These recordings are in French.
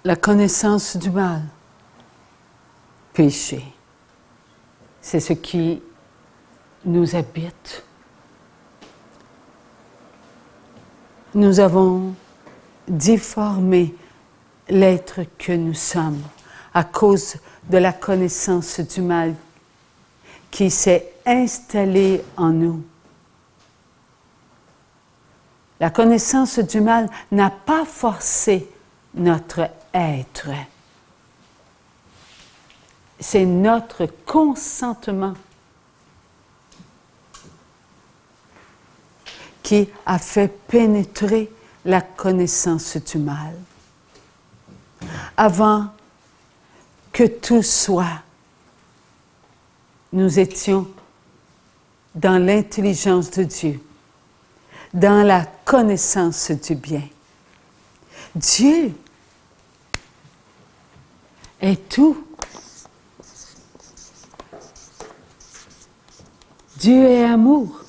La connaissance du mal, péché, c'est ce qui nous habite. Nous avons déformé l'être que nous sommes à cause de la connaissance du mal qui s'est installée en nous. La connaissance du mal n'a pas forcé notre être. C'est notre consentement qui a fait pénétrer la connaissance du mal. Avant que tout soit, nous étions dans l'intelligence de Dieu, dans la connaissance du bien. Dieu est tout. Dieu est amour.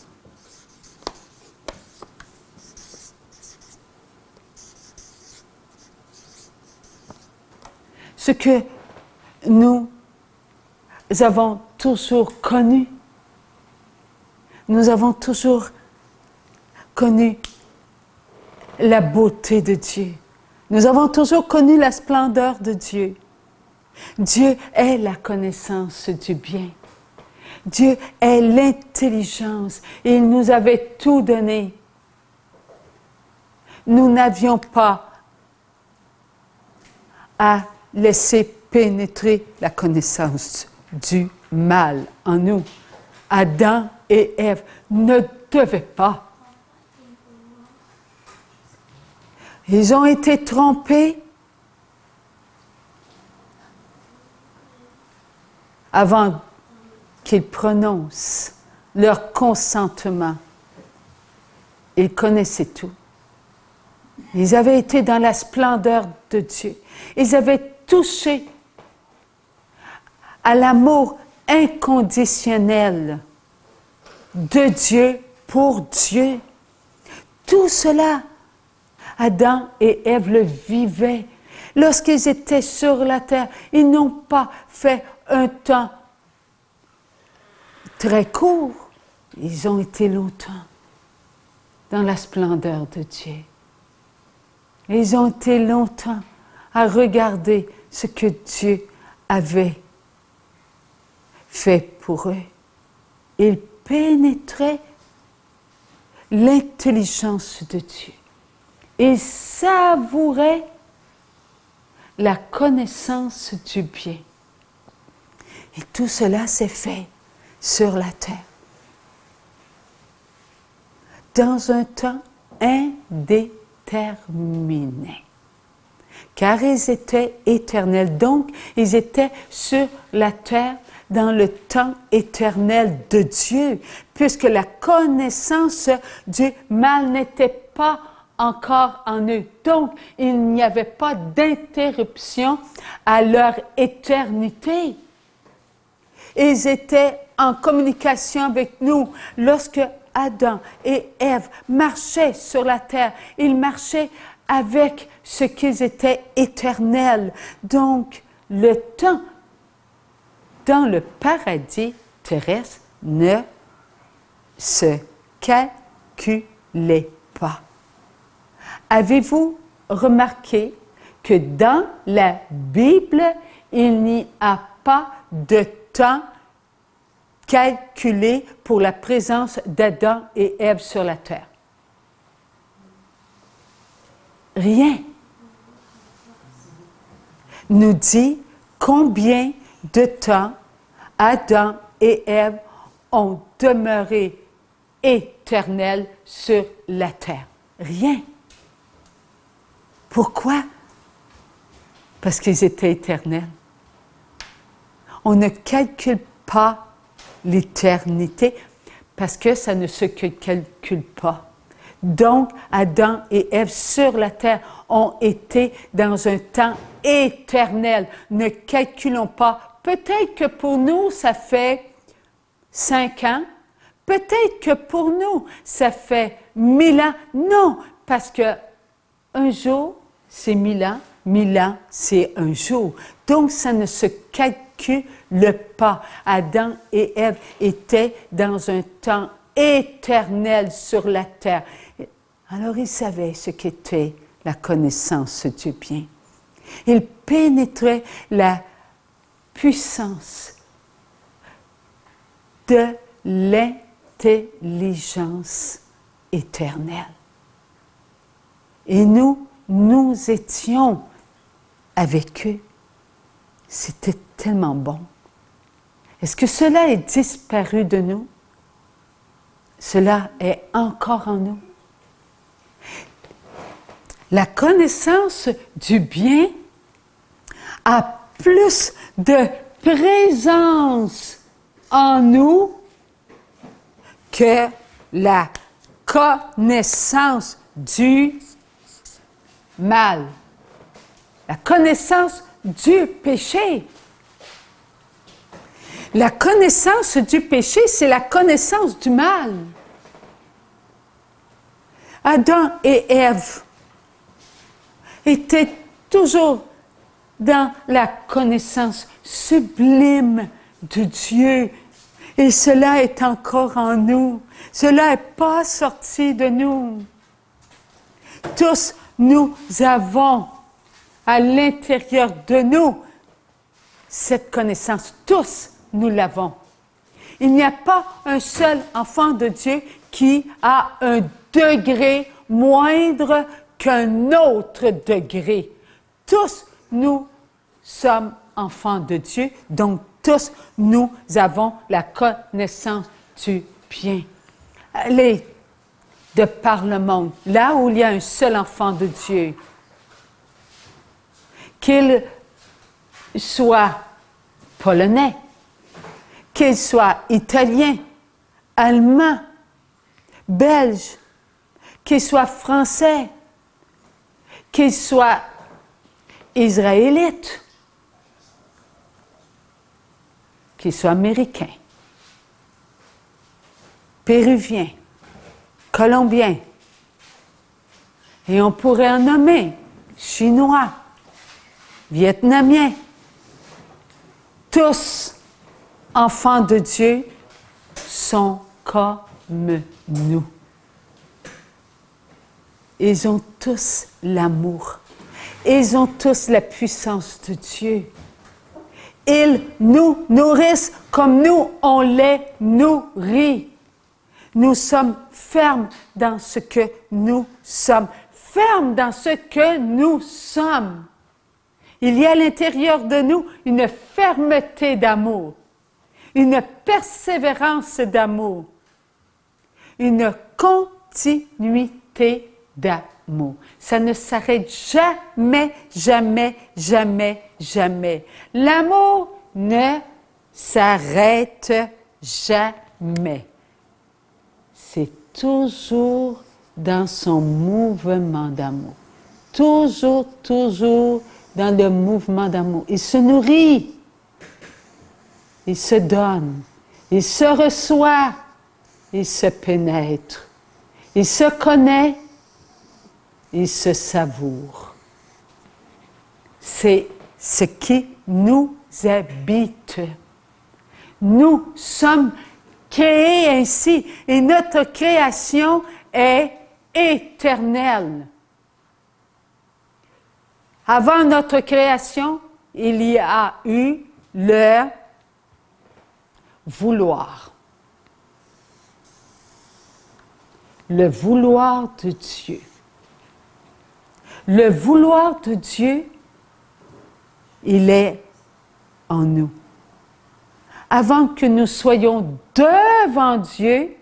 Ce que nous avons toujours connu, nous avons toujours connu la beauté de Dieu. Nous avons toujours connu la splendeur de Dieu. Dieu est la connaissance du bien. Dieu est l'intelligence. Il nous avait tout donné. Nous n'avions pas à laisser pénétré la connaissance du mal en nous. Adam et Ève ne devaient pas. Ils ont été trompés avant qu'ils prononcent leur consentement. Ils connaissaient tout. Ils avaient été dans la splendeur de Dieu. Ils avaient touché à l'amour inconditionnel de Dieu pour Dieu. Tout cela, Adam et Ève le vivaient. Lorsqu'ils étaient sur la terre, ils n'ont pas fait un temps très court. Ils ont été longtemps dans la splendeur de Dieu. Ils ont été longtemps à regarder ce que Dieu avait fait pour eux. Ils pénétraient l'intelligence de Dieu. Ils savouraient la connaissance du bien. Et tout cela s'est fait sur la terre. Dans un temps indéterminé. Car ils étaient éternels. Donc, ils étaient sur la terre dans le temps éternel de Dieu, puisque la connaissance du mal n'était pas encore en eux. Donc, il n'y avait pas d'interruption à leur éternité. Ils étaient en communication avec nous. Lorsque Adam et Ève marchaient sur la terre, ils marchaient avec ce qu'ils étaient éternels. Donc, le temps dans le paradis terrestre ne se calculait pas. Avez-vous remarqué que dans la Bible, il n'y a pas de temps calculé pour la présence d'Adam et Ève sur la terre? Rien. Nous dit combien de temps Adam et Ève ont demeuré éternels sur la terre. Rien. Pourquoi? Parce qu'ils étaient éternels. On ne calcule pas l'éternité parce que ça ne se calcule pas. Donc, Adam et Ève sur la terre ont été dans un temps éternel. Ne calculons pas. Peut-être que pour nous, ça fait 5 ans. Peut-être que pour nous, ça fait 1000 ans. Non, parce que un jour, c'est 1000 ans. 1000 ans, c'est un jour. Donc, ça ne se calcule pas. Adam et Ève étaient dans un temps éternel sur la terre. Alors, ils savaient ce qu'était la connaissance du bien. Ils pénétraient la puissance de l'intelligence éternelle. Et nous étions avec eux. C'était tellement bon. Est-ce que cela est disparu de nous? Cela est encore en nous. La connaissance du bien a plus de présence en nous que la connaissance du mal. La connaissance du péché. La connaissance du péché, c'est la connaissance du mal. Adam et Ève étaient toujours dans la connaissance sublime de Dieu. Et cela est encore en nous. Cela n'est pas sorti de nous. Tous, nous avons à l'intérieur de nous cette connaissance. Tous, nous l'avons. Il n'y a pas un seul enfant de Dieu qui a un degré moindre qu'un autre degré. Tous, nous sommes enfants de Dieu, donc tous nous avons la connaissance du bien. Allez de par le monde, là où il y a un seul enfant de Dieu, qu'il soit polonais, qu'il soit italien, allemand, belge, qu'il soit français, qu'il soit israélite, qu'il soit américain, péruvien, colombien, et on pourrait en nommer chinois, vietnamiens, tous enfants de Dieu sont comme nous. Ils ont tous l'amour. Ils ont tous la puissance de Dieu. Ils nous nourrissent comme nous, on les nourrit. Nous sommes fermes dans ce que nous sommes. Fermes dans ce que nous sommes. Il y a à l'intérieur de nous une fermeté d'amour, une persévérance d'amour, une continuité d'amour. Ça ne s'arrête jamais, jamais, jamais, jamais. L'amour ne s'arrête jamais. C'est toujours dans son mouvement d'amour. Toujours, toujours dans le mouvement d'amour. Il se nourrit, il se donne, il se reçoit, il se pénètre, il se connaît, il se savoure. C'est ce qui nous habite. Nous sommes créés ainsi et notre création est éternelle. Avant notre création, il y a eu le vouloir. Le vouloir de Dieu. Le vouloir de Dieu, il est en nous. Avant que nous soyons devant Dieu,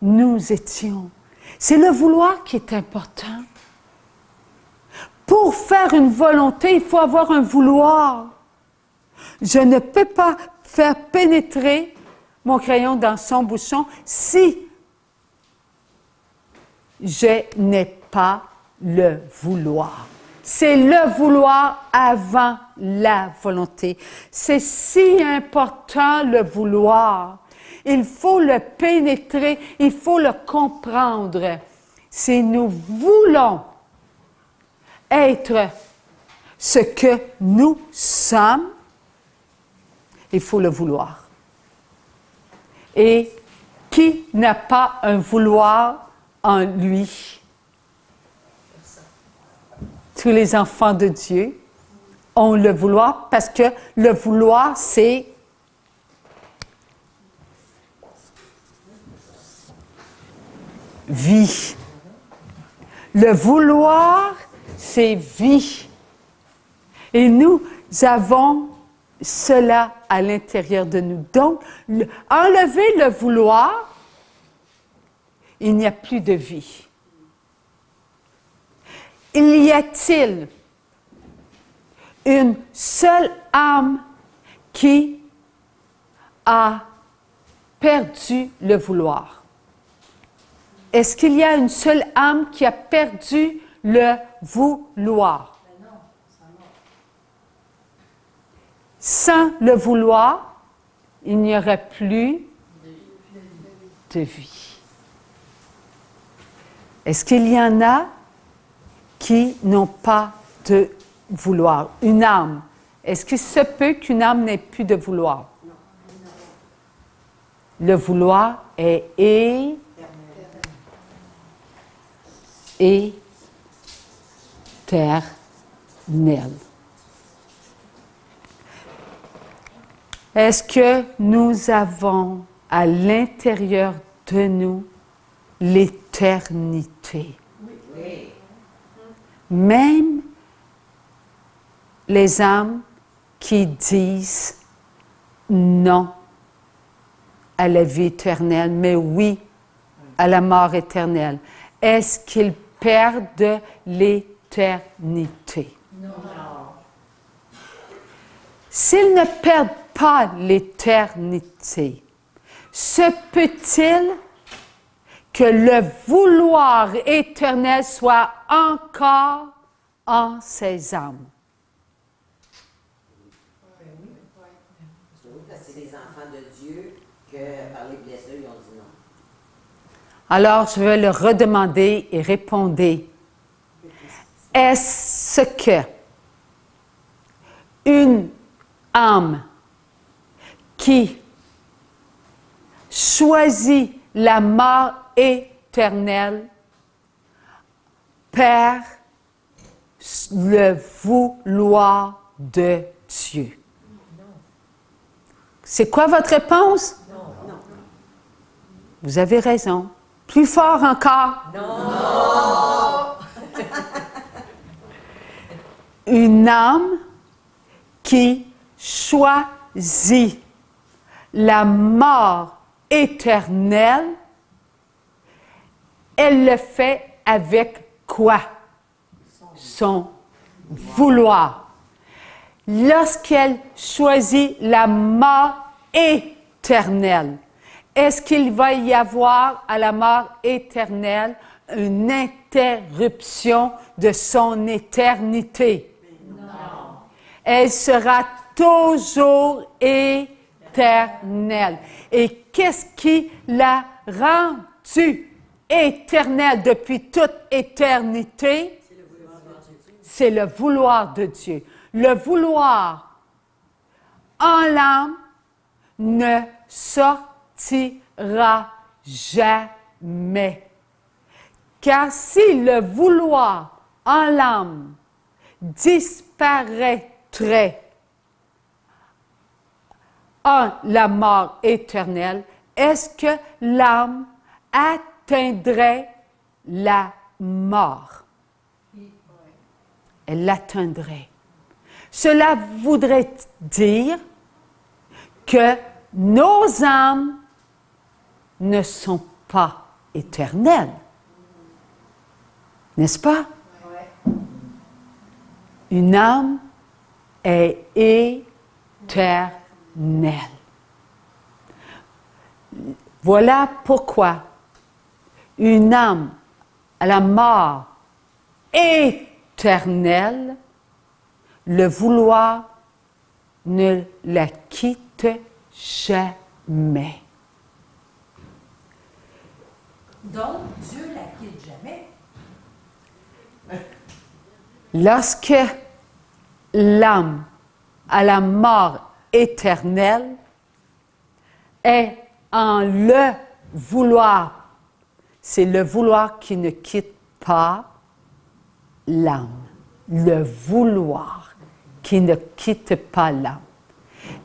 nous étions. C'est le vouloir qui est important. Pour faire une volonté, il faut avoir un vouloir. Je ne peux pas faire pénétrer mon crayon dans son bouchon si je n'ai pas le vouloir. C'est le vouloir avant la volonté. C'est si important le vouloir. Il faut le pénétrer, il faut le comprendre. Si nous voulons être ce que nous sommes, il faut le vouloir. Et qui n'a pas un vouloir en lui? Tous les enfants de Dieu ont le vouloir parce que le vouloir, c'est vie. Le vouloir, c'est vie. Et nous avons cela à l'intérieur de nous. Donc, enlever le vouloir, il n'y a plus de vie. Il y a-t-il une seule âme qui a perdu le vouloir? Est-ce qu'il y a une seule âme qui a perdu le vouloir? Sans le vouloir, il n'y aurait plus de vie. Est-ce qu'il y en a qui n'ont pas de vouloir? Une âme. Est-ce qu'il se peut qu'une âme n'ait plus de vouloir? Le vouloir est éternel. Est-ce que nous avons à l'intérieur de nous l'éternité? Oui. Même les âmes qui disent non à la vie éternelle, mais oui à la mort éternelle? Est-ce qu'ils perdent l'éternité? Non. S'ils ne perdent pas l'éternité, se peut-il que le vouloir éternel soit encore en ces âmes? Parce que c'est les enfants de Dieu que par les blessures, ils ont dit non. Alors, je vais le redemander et répondez. Est-ce que une âme qui choisit la mort éternelle perd le vouloir de Dieu? C'est quoi votre réponse? Non. Vous avez raison. Plus fort encore. Non. Une âme qui choisit la mort éternelle, elle le fait avec quoi? Son vouloir. Lorsqu'elle choisit la mort éternelle, est-ce qu'il va y avoir à la mort éternelle une interruption de son éternité? Non. Elle sera toujours éternelle. Et qu'est-ce qui l'a rendue éternelle depuis toute éternité? C'est le vouloir de Dieu. Le vouloir en l'âme ne sortira jamais. Car si le vouloir en l'âme disparaîtrait en la mort éternelle, est-ce que l'âme atteindrait la mort? Elle l'atteindrait. Cela voudrait dire que nos âmes ne sont pas éternelles. N'est-ce pas? Une âme est éternelle. Voilà pourquoi une âme à la mort éternelle, le vouloir ne la quitte jamais. Donc, Dieu la quitte jamais. Lorsque l'âme à la mort éternelle est en le vouloir, c'est le vouloir qui ne quitte pas l'âme. Le vouloir qui ne quitte pas l'âme.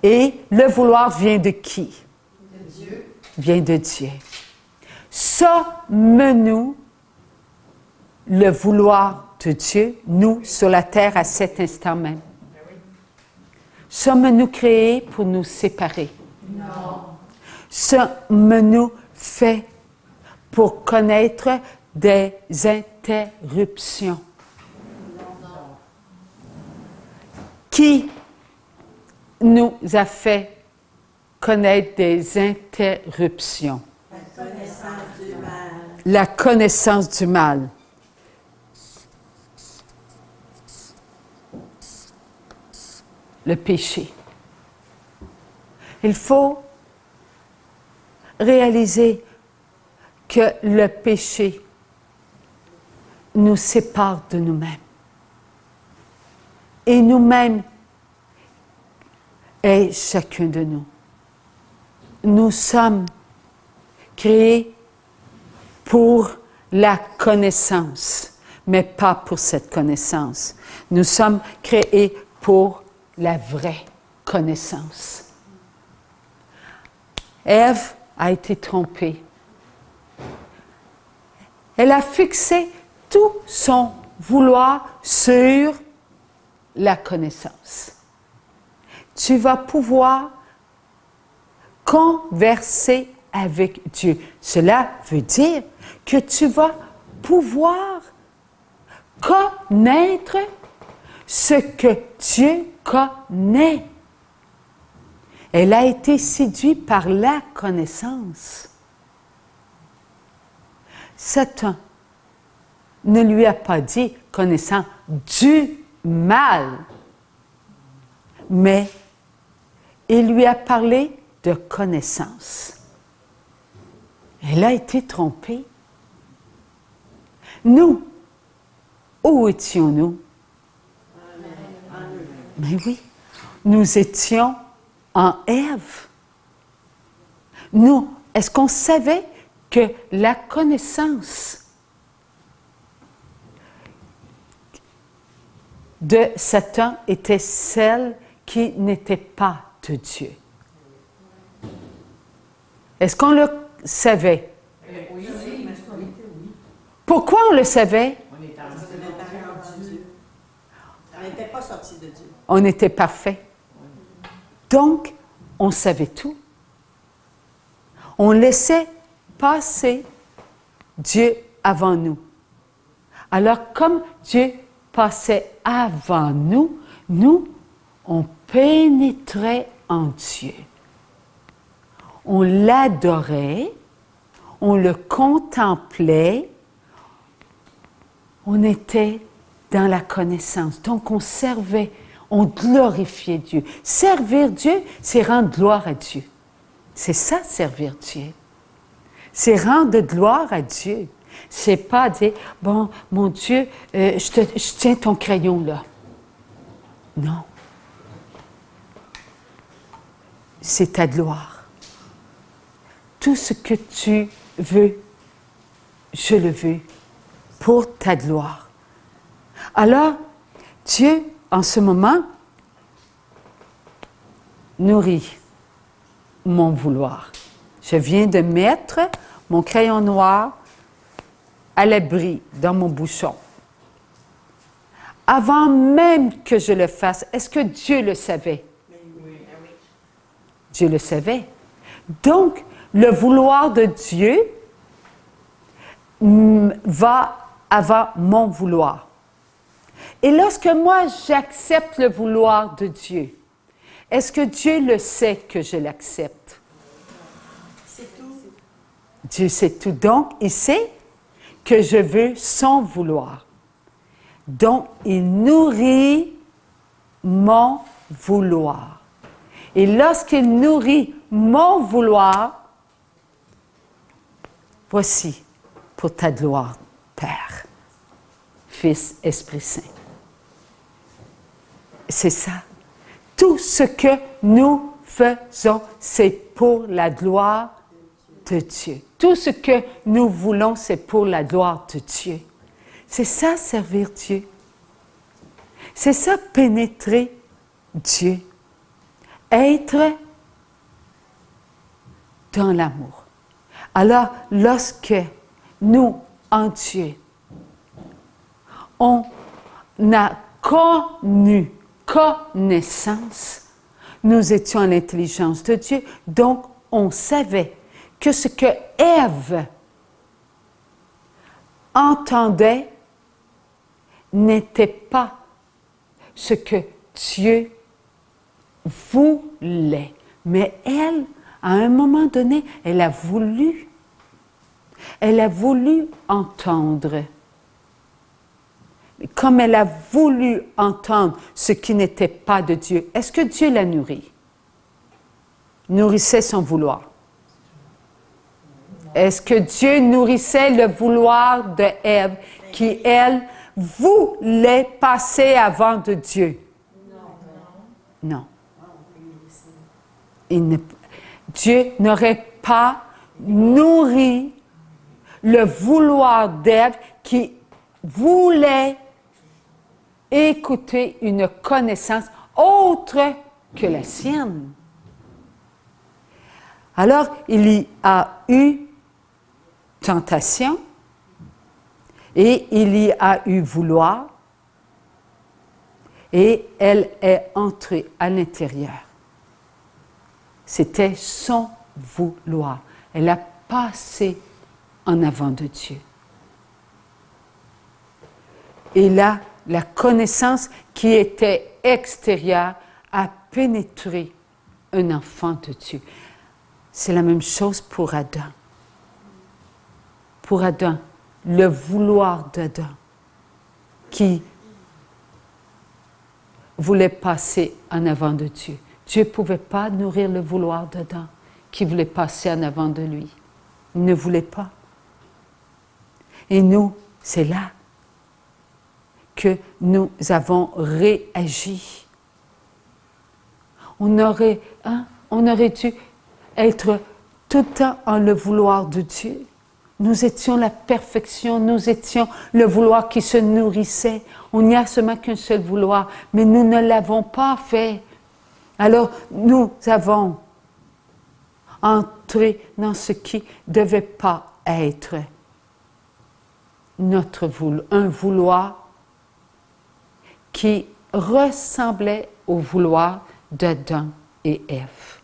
Et le vouloir vient de qui? De Dieu. Vient de Dieu. Sommes-nous le vouloir de Dieu, nous, sur la terre, à cet instant même? Sommes-nous créés pour nous séparer? Non. Sommes-nous faits pour connaître des interruptions? Non. Qui nous a fait connaître des interruptions? La connaissance du mal. La connaissance du mal. Le péché. Il faut réaliser que le péché nous sépare de nous-mêmes. Et nous-mêmes et chacun de nous. Nous sommes créés pour la connaissance, mais pas pour cette connaissance. Nous sommes créés pour la vraie connaissance. Ève a été trompée. Elle a fixé tout son vouloir sur la connaissance. tu vas pouvoir converser avec Dieu. Cela veut dire que tu vas pouvoir connaître ce que Dieu connaît. Elle a été séduite par la connaissance. Satan ne lui a pas dit connaissant du mal, mais il lui a parlé de connaissance. Elle a été trompée. Nous, où étions-nous? Mais oui, nous étions en Ève. Nous, est-ce qu'on savait que la connaissance de Satan était celle qui n'était pas de Dieu? Est-ce qu'on le savait? Oui, mais ce qu'on était, oui. Pourquoi on le savait? On était en Dieu. On n'était pas sortis de Dieu. On était parfait. Donc, on savait tout. On laissait passer Dieu avant nous. Alors, comme Dieu passait avant nous, nous, on pénétrait en Dieu. On l'adorait, on le contemplait, on était dans la connaissance. Donc, on servait, on glorifiait Dieu. Servir Dieu, c'est rendre gloire à Dieu. C'est ça, servir Dieu. C'est rendre gloire à Dieu. C'est pas dire, bon, mon Dieu, je tiens ton crayon là. Non. C'est ta gloire. Tout ce que tu veux, je le veux pour ta gloire. Alors, Dieu, en ce moment, nourrit mon vouloir. Je viens de mettre mon crayon noir à l'abri dans mon bouchon. Avant même que je le fasse, est-ce que Dieu le savait? Oui. Dieu le savait. Donc, le vouloir de Dieu va avant mon vouloir. Et lorsque moi, j'accepte le vouloir de Dieu, est-ce que Dieu le sait que je l'accepte? C'est tout. Dieu sait tout. Donc, il sait que je veux son vouloir. Donc, il nourrit mon vouloir. Et lorsqu'il nourrit mon vouloir, voici pour ta gloire, Père, Fils, Esprit Saint. C'est ça. Tout ce que nous faisons, c'est pour la gloire de Dieu. Tout ce que nous voulons, c'est pour la gloire de Dieu. C'est ça, servir Dieu. C'est ça, pénétrer Dieu. Être dans l'amour. Alors, lorsque nous, en Dieu, on a connu connaissance, nous étions à l'intelligence de Dieu, donc on savait que ce que Ève entendait n'était pas ce que Dieu voulait. Mais elle, à un moment donné, elle a voulu entendre. Comme elle a voulu entendre ce qui n'était pas de Dieu, est-ce que Dieu la nourrit? Nourrissait son vouloir. Est-ce que Dieu nourrissait le vouloir de Ève, qui, elle, voulait passer avant de Dieu? Non. Dieu n'aurait pas nourri le vouloir d'Ève qui voulait écouter une connaissance autre que la sienne. Alors, il y a eu tentation et il y a eu vouloir et elle est entrée à l'intérieur. C'était son vouloir. Elle a passé en avant de Dieu. Et là, la connaissance qui était extérieure a pénétré un enfant de Dieu. C'est la même chose pour Adam. Pour Adam, le vouloir d'Adam qui voulait passer en avant de Dieu. Dieu ne pouvait pas nourrir le vouloir d'Adam qui voulait passer en avant de lui. Il ne voulait pas. Et nous, c'est là que nous avons réagi. On aurait dû être tout le temps en le vouloir de Dieu. Nous étions la perfection, nous étions le vouloir qui se nourrissait. On n'y a seulement qu'un seul vouloir, mais nous ne l'avons pas fait. Alors, nous avons entré dans ce qui ne devait pas être un vouloir qui ressemblait au vouloir d'Adam et Ève.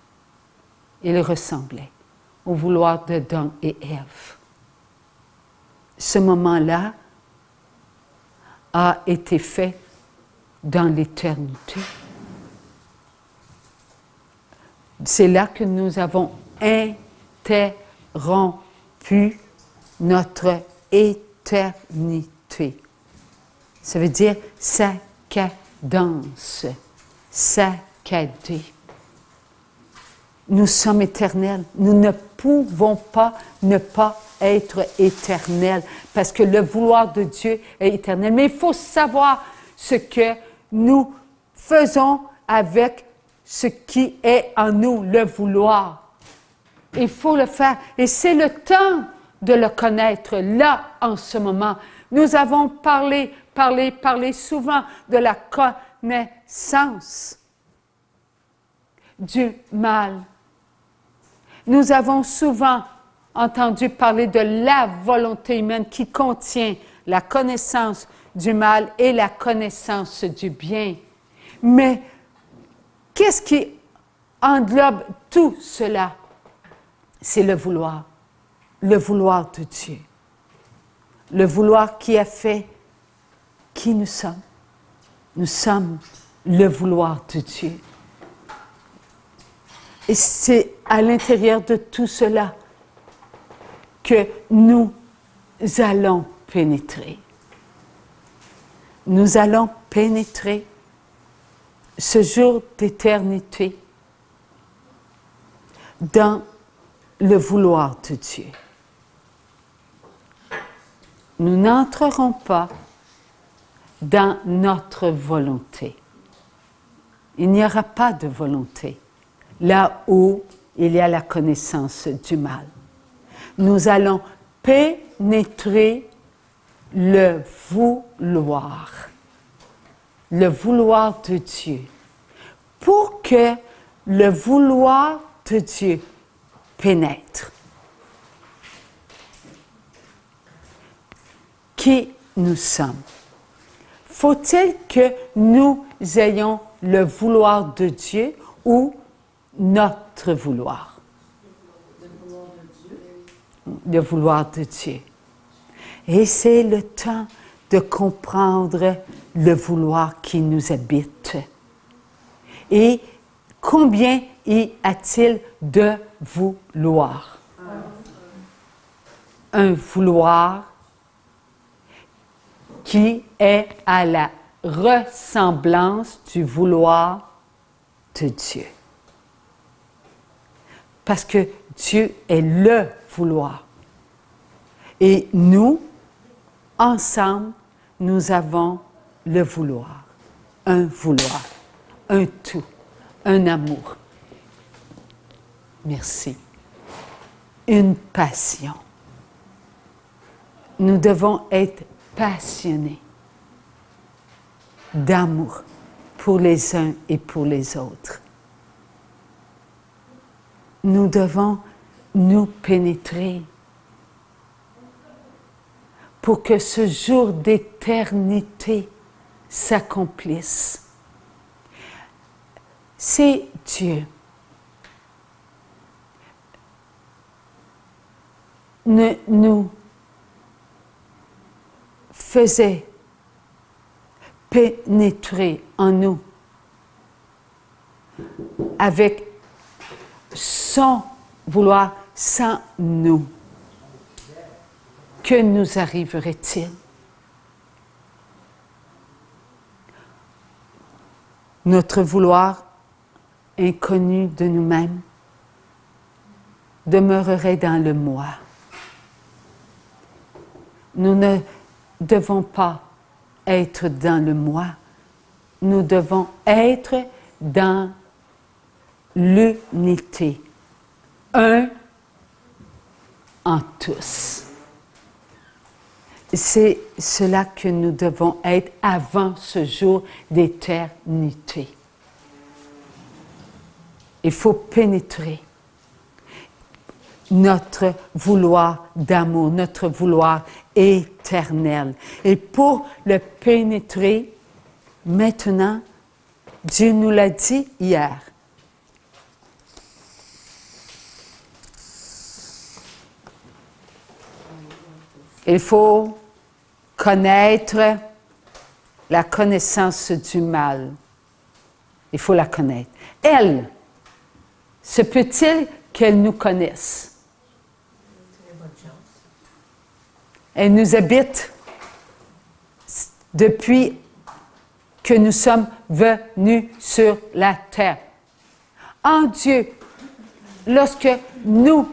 Il ressemblait au vouloir d'Adam et Ève. Ce moment-là a été fait dans l'éternité. C'est là que nous avons interrompu notre éternité. Ça veut dire sa cadence, saccadé. Nous sommes éternels. Nous ne pouvons pas ne pas être éternels parce que le vouloir de Dieu est éternel. Mais il faut savoir ce que nous faisons avec ce qui est en nous, le vouloir. Il faut le faire. Et c'est le temps de le connaître là, en ce moment. Nous avons parlé souvent de la connaissance du mal. Nous avons souvent entendu parler de la volonté humaine qui contient la connaissance du mal et la connaissance du bien. Mais qu'est-ce qui englobe tout cela? C'est le vouloir de Dieu. Le vouloir qui a fait qui nous sommes. Nous sommes le vouloir de Dieu. Et c'est à l'intérieur de tout cela que nous allons pénétrer. Nous allons pénétrer ce jour d'éternité dans le vouloir de Dieu. Nous n'entrerons pas dans notre volonté. Il n'y aura pas de volonté là où il y a la connaissance du mal. Nous allons pénétrer le vouloir de Dieu, pour que le vouloir de Dieu pénètre. Qui nous sommes? Faut-il que nous ayons le vouloir de Dieu ou notre vouloir? Le vouloir de Dieu. Et c'est le temps de comprendre le vouloir qui nous habite. Et combien y a-t-il de vouloir? Un vouloir qui est à la ressemblance du vouloir de Dieu. Parce que Dieu est le vouloir. Et nous, ensemble, nous avons le vouloir, un tout, un amour. Merci. Une passion. Nous devons être passionnés d'amour pour les uns et pour les autres. Nous devons nous pénétrer pour que ce jour d'éternité s'accomplisse. C'est Dieu nous faisait pénétrer en nous avec son vouloir, sans nous, que nous arriverait-il? Notre vouloir inconnu de nous-mêmes demeurerait dans le moi. Nous ne devons pas être dans le moi. Nous devons être dans l'unité. Un en tous. C'est cela que nous devons être avant ce jour d'éternité. Il faut pénétrer notre vouloir d'amour, notre vouloir éternel. Et pour le pénétrer, maintenant, Dieu nous l'a dit hier. Il faut connaître la connaissance du mal. Il faut la connaître. Elle, se peut-il qu'elle nous connaisse? Elle nous habite depuis que nous sommes venus sur la terre. En Dieu, lorsque nous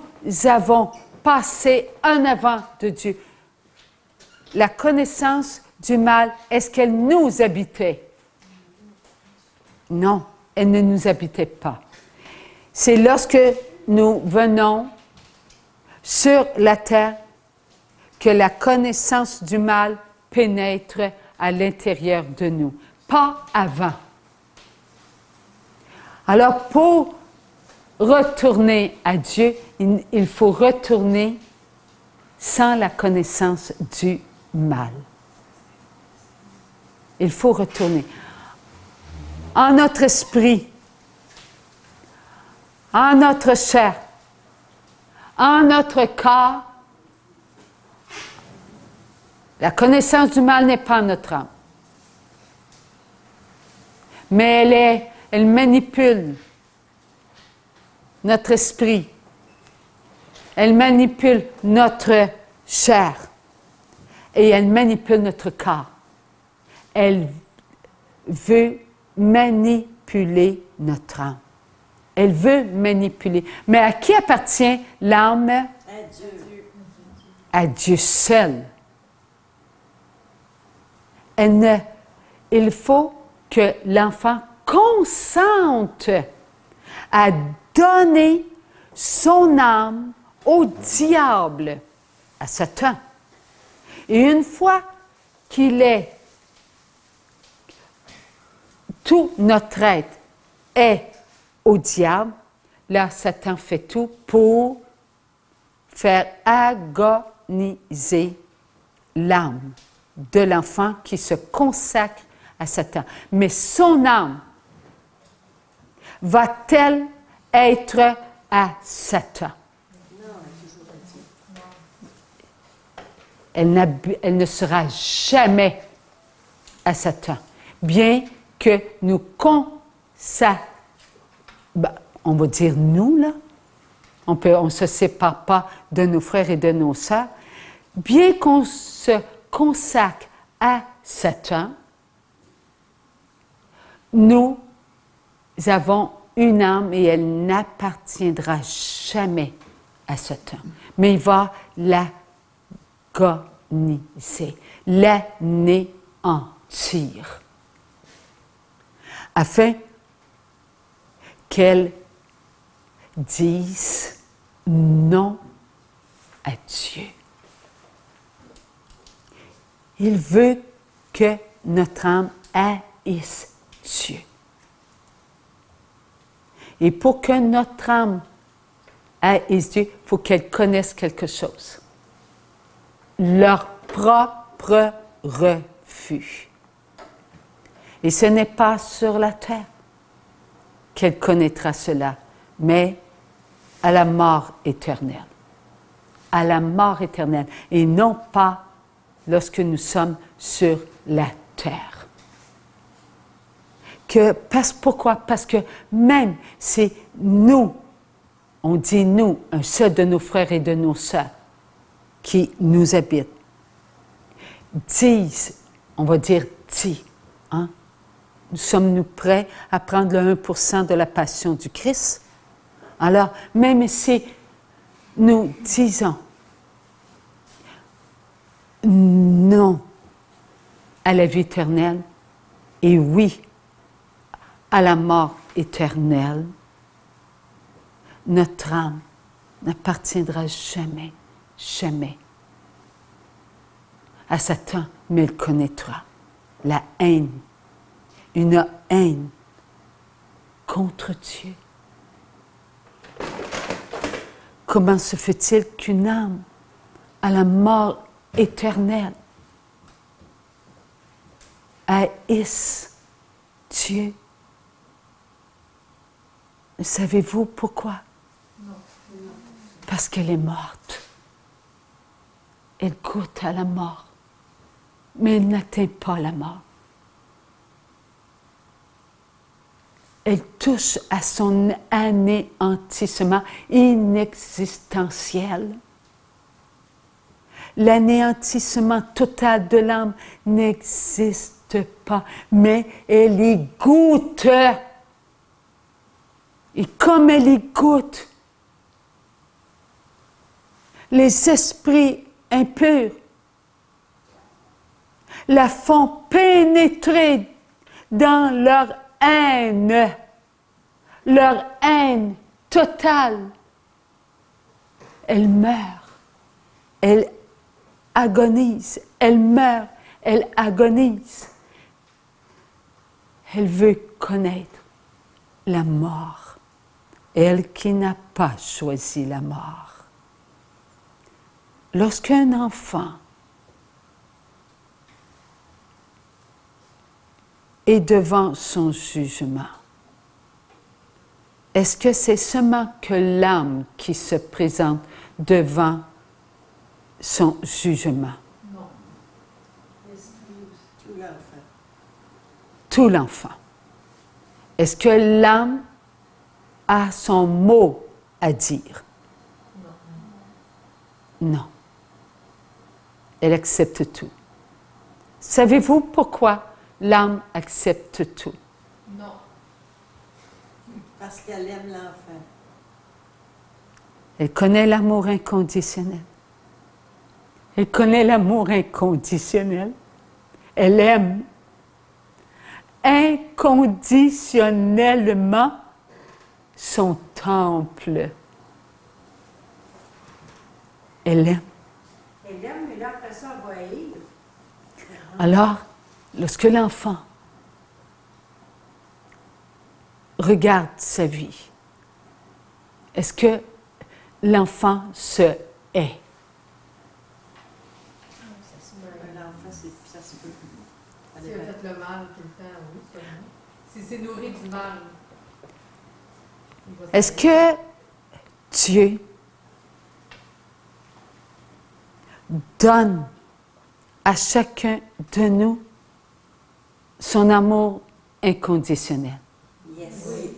avons passé en avant de Dieu, la connaissance du mal, est-ce qu'elle nous habitait? Non, elle ne nous habitait pas. C'est lorsque nous venons sur la terre que la connaissance du mal pénètre à l'intérieur de nous, pas avant. Alors, pour retourner à Dieu, il faut retourner sans la connaissance du mal. Il faut retourner. En notre esprit, en notre chair, en notre corps, la connaissance du mal n'est pas notre âme. Mais elle manipule notre esprit. Elle manipule notre chair. Et elle manipule notre corps. Elle veut manipuler notre âme. Elle veut manipuler. Mais à qui appartient l'âme? À Dieu. À Dieu seul. Il faut que l'enfant consente à donner son âme au diable, à Satan. Et une fois qu'il est, tout notre être est au diable, là, Satan fait tout pour faire agoniser l'âme de l'enfant qui se consacre à Satan. Mais son âme va-t-elle être à Satan? Elle ne sera jamais à Satan. Bien que nous on va dire nous, là. On ne se sépare pas de nos frères et de nos sœurs. Bien qu'on se consacre à Satan, nous avons une âme et elle n'appartiendra jamais à Satan. Mais il va l'agoniser, l'anéantir, afin qu'elle dise non à Dieu. Il veut que notre âme haïsse Dieu. Et pour que notre âme haïsse Dieu, il faut qu'elle connaisse quelque chose. Leur propre refus. Et ce n'est pas sur la terre qu'elle connaîtra cela, mais à la mort éternelle. à la mort éternelle et non pas lorsque nous sommes sur la terre. Pourquoi? Parce que même si nous, on dit nous, un seul de nos frères et de nos sœurs qui nous habitent, disent, on va dire dit, hein? Sommes-nous prêts à prendre le 1% de la passion du Christ? Alors, même si nous disons non à la vie éternelle et oui à la mort éternelle, notre âme n'appartiendra jamais, jamais à Satan, mais il connaîtra la haine, une haine contre Dieu. Comment se fait-il qu'une âme à la mort éternelle haïsse Dieu? Savez-vous pourquoi? Non. Parce qu'elle est morte. Elle goûte à la mort, mais elle n'atteint pas la mort. Elle touche à son anéantissement inexistentiel. L'anéantissement total de l'âme n'existe pas, mais elle y goûte. Et comme elle y goûte, les esprits impurs la font pénétrer dans leur haine totale. Elle meurt, elle agonise, elle meurt, elle agonise. Elle veut connaître la mort. Elle qui n'a pas choisi la mort. Lorsqu'un enfant est devant son jugement, est-ce que c'est seulement que l'âme qui se présente devant son jugement? Non. Tout l'enfant. Tout l'enfant. Est-ce que l'âme a son mot à dire? Non. Elle accepte tout. Savez-vous pourquoi l'âme accepte tout? Non. Parce qu'elle aime l'enfant. Elle connaît l'amour inconditionnel. Elle connaît l'amour inconditionnel. Elle aime inconditionnellement son temple. Elle aime. Elle aime, mais là, après ça, elle va haïr. Alors, lorsque l'enfant regarde sa vie, est-ce que l'enfant se hait? L'enfant, ça se peut. Si elle a fait le mal tout le temps, oui, sûrement. Si c'est nourri du mal. Est-ce que Dieu donne à chacun de nous son amour inconditionnel? Yes. Oui.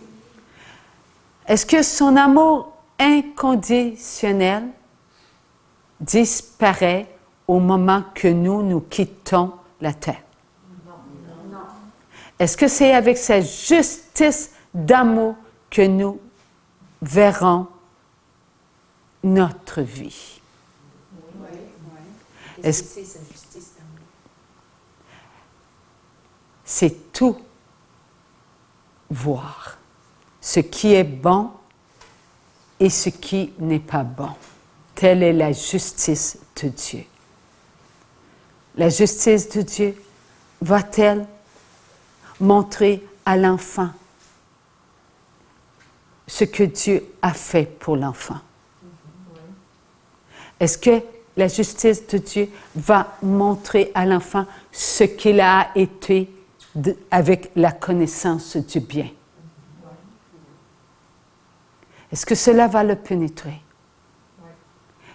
Est-ce que son amour inconditionnel disparaît au moment que nous quittons la terre? Non. Est-ce que c'est avec sa justice d'amour que nous verrons notre vie? Oui. Est-ce que c'est sa justice d'amour? C'est tout voir. Ce qui est bon et ce qui n'est pas bon. Telle est la justice de Dieu. La justice de Dieu va-t-elle montrer à l'enfant ce que Dieu a fait pour l'enfant? Est-ce que la justice de Dieu va montrer à l'enfant ce qu'il a été avec la connaissance du bien? Est-ce que cela va le pénétrer?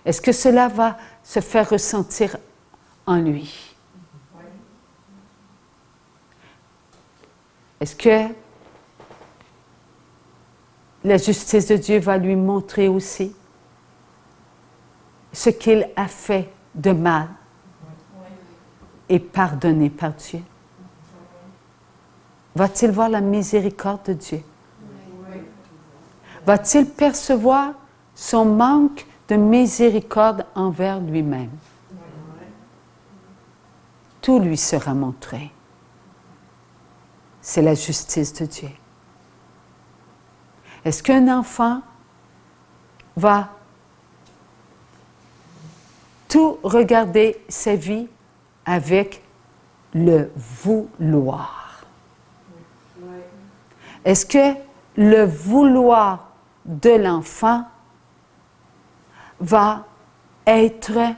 Est-ce que cela va se faire ressentir en lui? Est-ce que la justice de Dieu va lui montrer aussi ce qu'il a fait de mal et pardonné par Dieu? Va-t-il voir la miséricorde de Dieu? Va-t-il percevoir son manque de miséricorde envers lui-même? Tout lui sera montré. C'est la justice de Dieu. Est-ce qu'un enfant va tout regarder sa vie avec le vouloir? Est-ce que le vouloir de l'enfant va être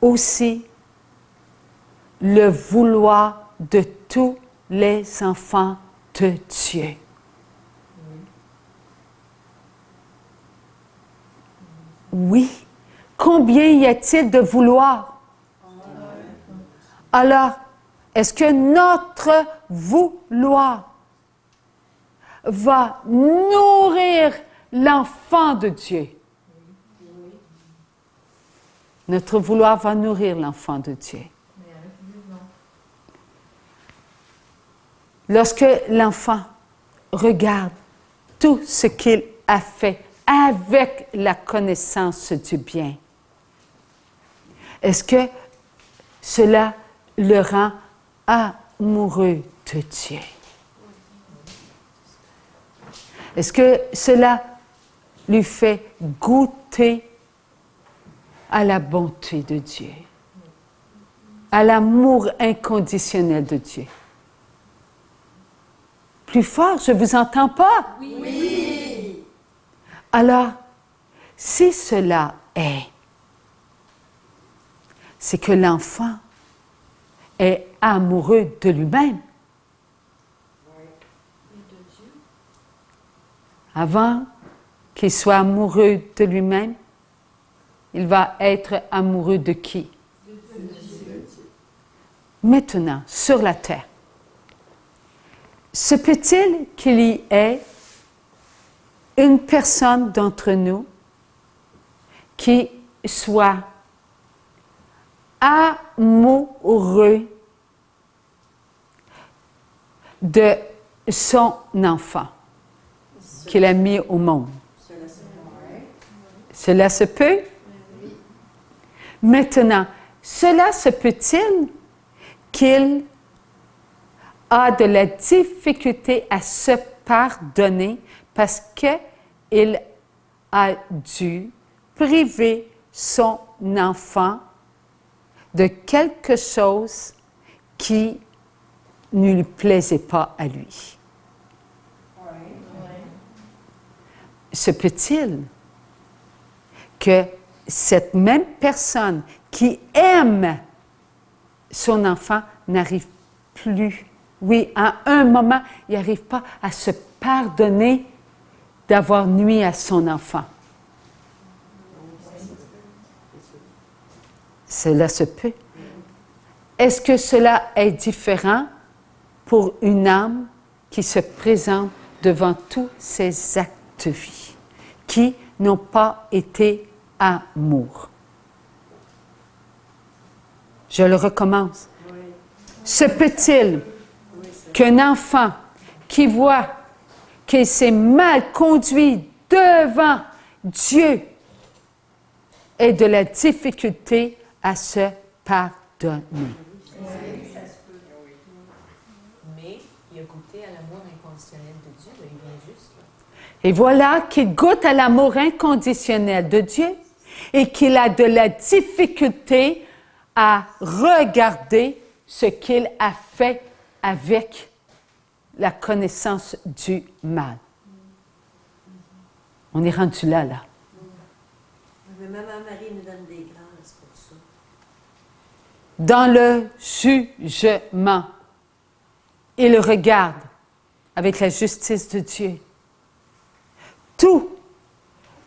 aussi le vouloir de tous les enfants de Dieu? Oui. Combien y a-t-il de vouloir? Alors, est-ce que notre vouloir va nourrir l'enfant de Dieu? Notre vouloir va nourrir l'enfant de Dieu. Lorsque l'enfant regarde tout ce qu'il a fait avec la connaissance du bien, est-ce que cela le rend amoureux de Dieu? Est-ce que cela lui fait goûter à la bonté de Dieu, à l'amour inconditionnel de Dieu? Plus fort, je ne vous entends pas. Oui. Alors, si cela est, c'est que l'enfant est amoureux de lui-même. Avant qu'il soit amoureux de lui-même, il va être amoureux de qui? De Dieu. Maintenant, sur la terre, se peut-il qu'il y ait une personne d'entre nous qui soit amoureux de son enfant qu'il a mis au monde? Cela se peut? Maintenant, cela se peut-il qu'il a de la difficulté à se pardonner parce qu'il a dû priver son enfant de quelque chose qui ne lui plaisait pas à lui? Se peut-il que cette même personne qui aime son enfant n'arrive plus, oui, à un moment, il n'arrive pas à se pardonner d'avoir nui à son enfant? Cela se peut. Est-ce que cela est différent pour une âme qui se présente devant tous ses actes de vie, qui n'ont pas été amour? Je le recommence. Oui. Se peut-il qu'un enfant qui voit qu'il s'est mal conduit devant Dieu ait de la difficulté à se pardonner? Oui, ça se peut. Mais il a goûté à l'amour inconditionnel de Dieu, il vient juste là. Et voilà qu'il goûte à l'amour inconditionnel de Dieu et qu'il a de la difficulté à regarder ce qu'il a fait avec la connaissance du mal. On est rendu là. Mais Maman Marie nous donne des grâces pour ça. Dans le jugement, il regarde avec la justice de Dieu tout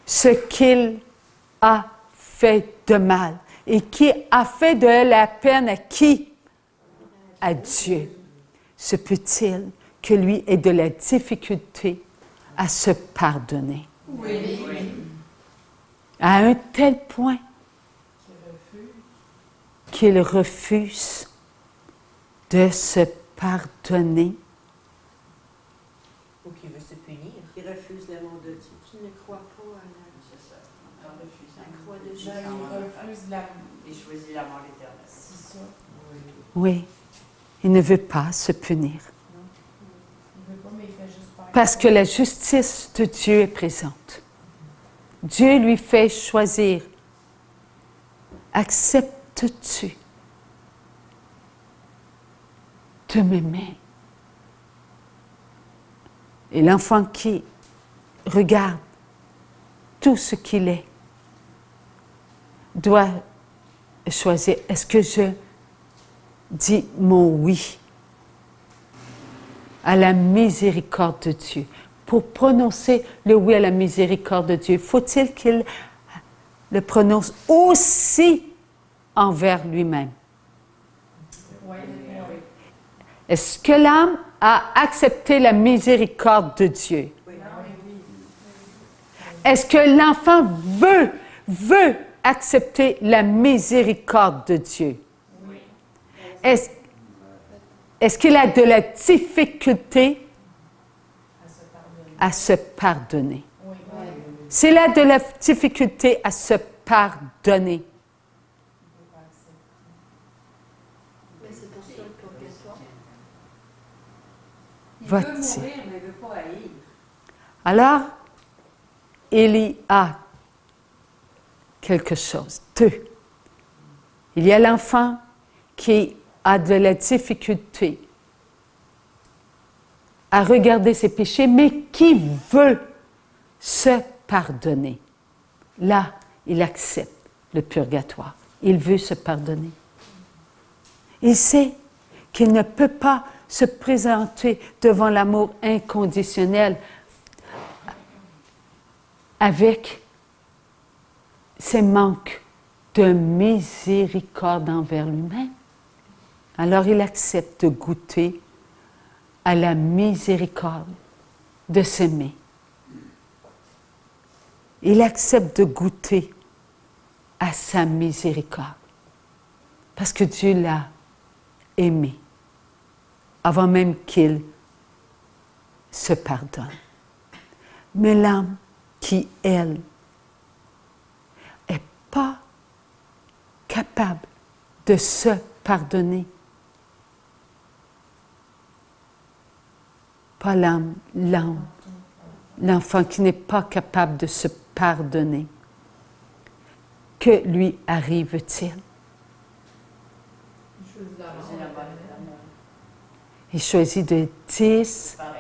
ce qu'il a fait de mal. Et qui a fait de la peine à qui? À Dieu. Se peut-il que lui ait de la difficulté à se pardonner? Oui. À un tel point qu'il refuse de se pardonner. Ou qui veut se punir. Qui refuse l'amour de Dieu, qui ne croit pas à la croix de Jésus. Il refuse la... Il choisit la mort éternelle. C'est ça. Oui, il ne veut pas se punir. Il veut pas, mais il fait juste faire. Parce que la justice de Dieu est présente. Dieu lui fait choisir. Acceptes-tu de m'aimer? Et l'enfant qui regarde tout ce qu'il est doit choisir. Est-ce que je dis mon oui à la miséricorde de Dieu? Pour prononcer le oui à la miséricorde de Dieu, faut-il qu'il le prononce aussi envers lui-même? Oui. Est-ce que l'âme a accepté la miséricorde de Dieu? Est-ce que l'enfant veut accepter la miséricorde de Dieu? Est-ce qu'il a de la difficulté à se pardonner? S'il a de la difficulté à se pardonner, Mais c'est pour ça le purgatoire. Il veut va-t-il? mourir, mais il ne veut pas haïr. alors il y a quelque chose. Deux. Il y a l'enfant qui a de la difficulté à regarder ses péchés, mais qui veut se pardonner. Là, il accepte le purgatoire. Il veut se pardonner. Il sait qu'il ne peut pas se présenter devant l'amour inconditionnel avec ses manques de miséricorde envers lui-même. Alors il accepte de goûter à la miséricorde de s'aimer. Il accepte de goûter à sa miséricorde parce que Dieu l'a aimé avant même qu'il se pardonne. Mais l'âme qui, elle, n'est pas capable de se pardonner, pas l'âme, l'enfant qui n'est pas capable de se pardonner, que lui arrive-t-il? Il choisit de disparaître.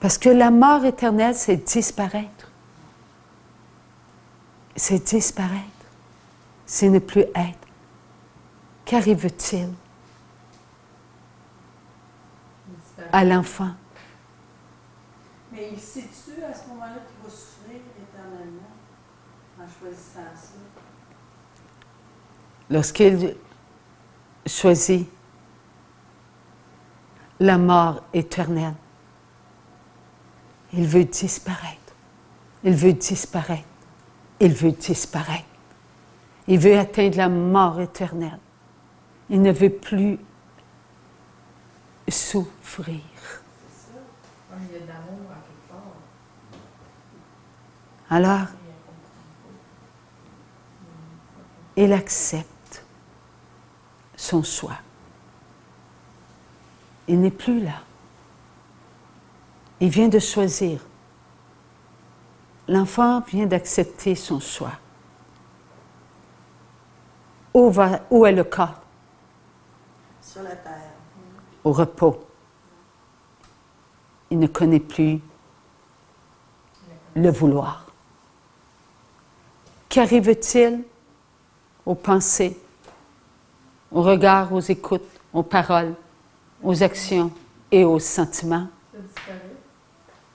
Parce que la mort éternelle, c'est disparaître. C'est disparaître. C'est ne plus être. Qu'arrive-t-il à l'enfant? Mais il sait-tu à ce moment-là qu'il va souffrir éternellement en choisissant ça? Lorsqu'il choisit la mort éternelle, il veut disparaître. Il veut disparaître. Il veut disparaître. Il veut atteindre la mort éternelle. Il ne veut plus souffrir. C'est ça. Comme il y a d'amour à quelque part. Alors, il accepte son choix. Il n'est plus là. Il vient de choisir. L'enfant vient d'accepter son choix. Où est le corps? Sur la terre. Au repos. Il ne connaît plus le vouloir. Qu'arrive-t-il aux pensées, aux regards, aux écoutes, aux paroles, aux actions et aux sentiments? Ça disparaît.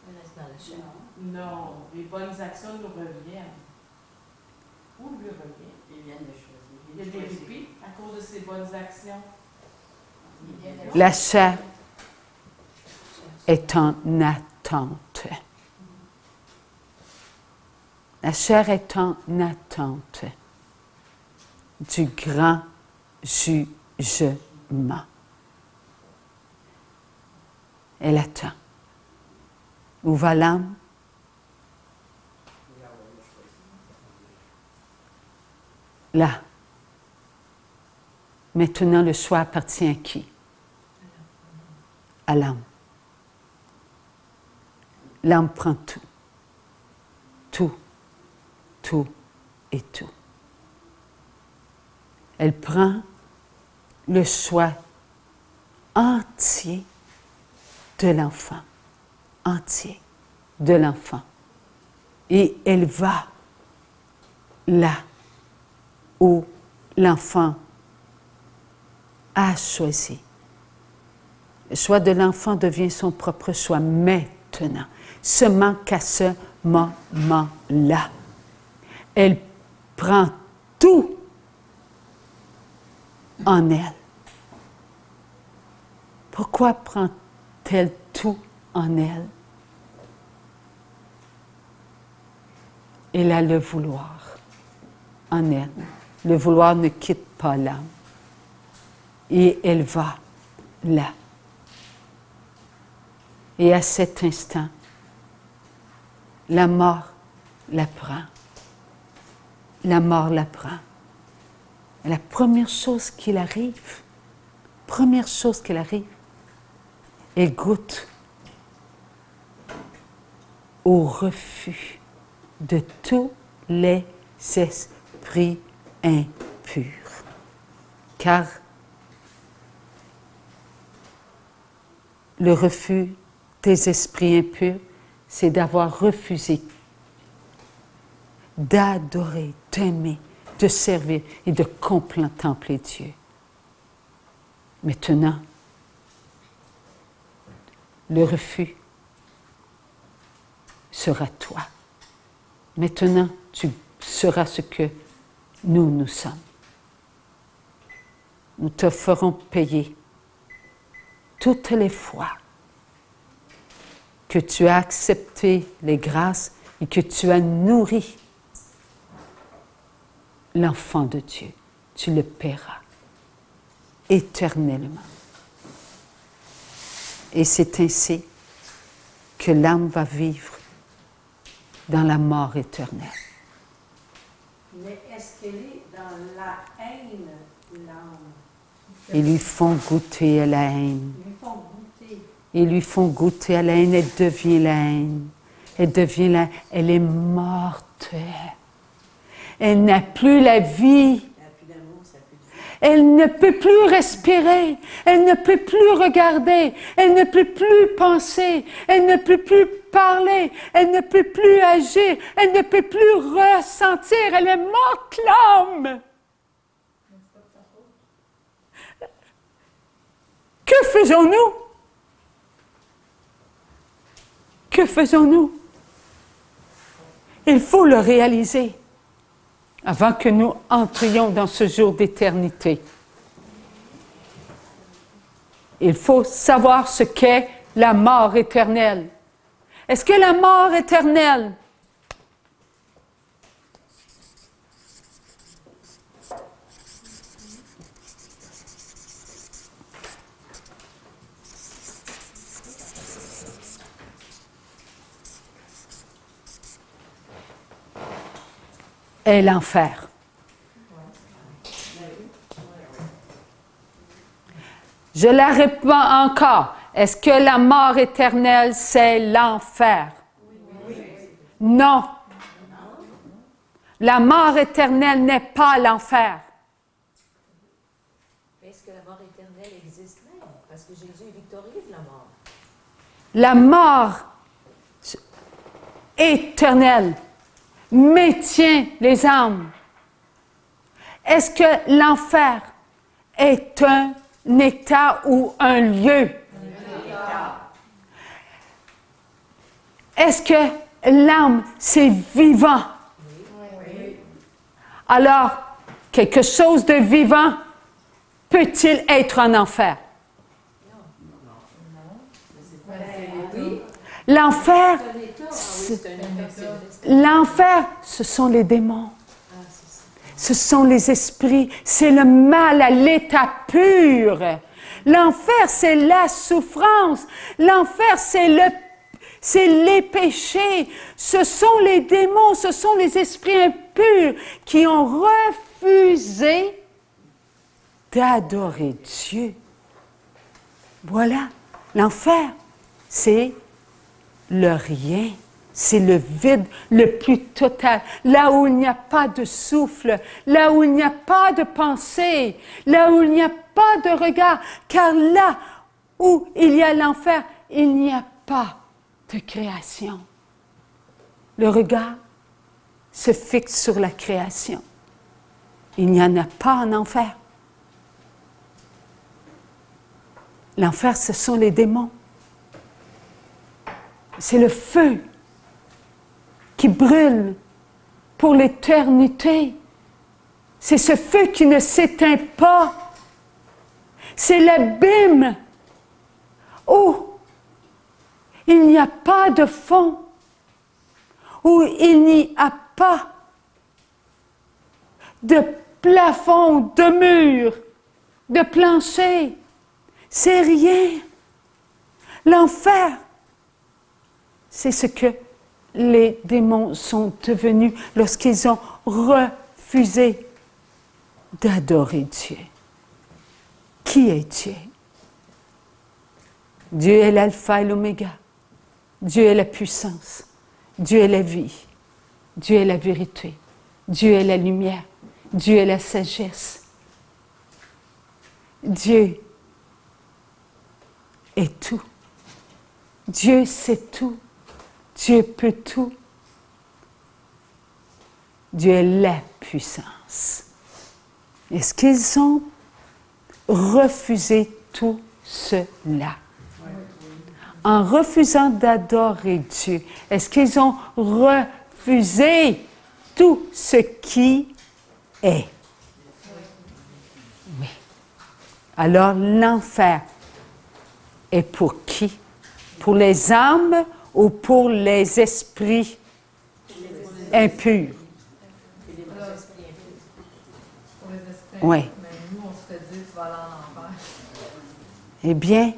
Il reste dans la chair. Non, les bonnes actions nous reviennent. Où lui reviennent? Ils viennent de choisir. Il y a des répits à cause de ses bonnes actions. La chair est en attente. La chair est en attente du grand jugement. Elle attend. Où va l'âme? Là. Maintenant, le choix appartient à qui? À l'âme. L'âme prend tout. Tout. Tout et tout. Elle prend le choix entier de l'enfant. Entier de l'enfant. Et elle va là où l'enfant a choisi. Le choix de l'enfant devient son propre choix maintenant, seulement qu'à ce moment-là. Elle prend tout en elle. Pourquoi prend-elle tout en elle? Elle a le vouloir en elle. Le vouloir ne quitte pas l'âme. Et elle va là. Et à cet instant, la mort la prend. La mort la prend. Et la première chose qui arrive, elle goûte au refus de tous les esprits impurs. Car le refus des esprits impurs, c'est d'avoir refusé d'adorer, d'aimer, de servir et de contempler Dieu. Maintenant, le refus sera toi. Maintenant, tu seras ce que nous sommes. Nous te ferons payer toutes les fois que tu as accepté les grâces et que tu as nourri l'enfant de Dieu. Tu le paieras éternellement. Et c'est ainsi que l'âme va vivre dans la mort éternelle. Mais est-ce qu'elle est dans la haine, l'âme? Ils lui font goûter à la haine. Ils lui font goûter. Ils lui font goûter à la haine. Elle devient la haine. Elle devient la... Elle est morte. Elle n'a plus la vie. Elle ne peut plus respirer, elle ne peut plus regarder, elle ne peut plus penser, elle ne peut plus parler, elle ne peut plus agir, elle ne peut plus ressentir, elle est morte l'âme. Que faisons-nous? Que faisons-nous? Il faut le réaliser avant que nous entrions dans ce jour d'éternité. Il faut savoir ce qu'est la mort éternelle. Est-ce que la mort éternelle est l'enfer? Je la réponds encore. Est-ce que la mort éternelle, c'est l'enfer? Oui. Non. La mort éternelle n'est pas l'enfer. Est-ce que la mort éternelle existe même? Parce que Jésus est victorieux de la mort. La mort éternelle maintient les âmes. Est-ce que l'enfer est un état ou un lieu? est-ce que l'âme, c'est vivant? Alors, quelque chose de vivant peut-il être en enfer? L'enfer, ce sont les démons. Ce sont les esprits. C'est le mal à l'état pur. L'enfer, c'est la souffrance. L'enfer, c'est les péchés. Ce sont les démons, ce sont les esprits impurs qui ont refusé d'adorer Dieu. Voilà. L'enfer, c'est le rien. C'est le vide le plus total, là où il n'y a pas de souffle, là où il n'y a pas de pensée, là où il n'y a pas de regard, car là où il y a l'enfer, il n'y a pas de création. Le regard se fixe sur la création. Il n'y en a pas en enfer. L'enfer, ce sont les démons. C'est le feu qui brûle pour l'éternité. C'est ce feu qui ne s'éteint pas. C'est l'abîme où il n'y a pas de fond, où il n'y a pas de plafond, de mur, de plancher. C'est rien. L'enfer, c'est ce que les démons sont devenus lorsqu'ils ont refusé d'adorer Dieu. Qui est Dieu? Dieu est l'alpha et l'oméga. Dieu est la puissance. Dieu est la vie. Dieu est la vérité. Dieu est la lumière. Dieu est la sagesse. Dieu est tout. Dieu sait tout. Dieu peut tout. Dieu est la puissance. Est-ce qu'ils ont refusé tout cela? En refusant d'adorer Dieu, est-ce qu'ils ont refusé tout ce qui est? Oui. Alors l'enfer est pour qui? Pour les âmes ou pour les esprits impurs? Oui. Mais nous, on se fait dire que tu vas aller en enfer. Eh bien,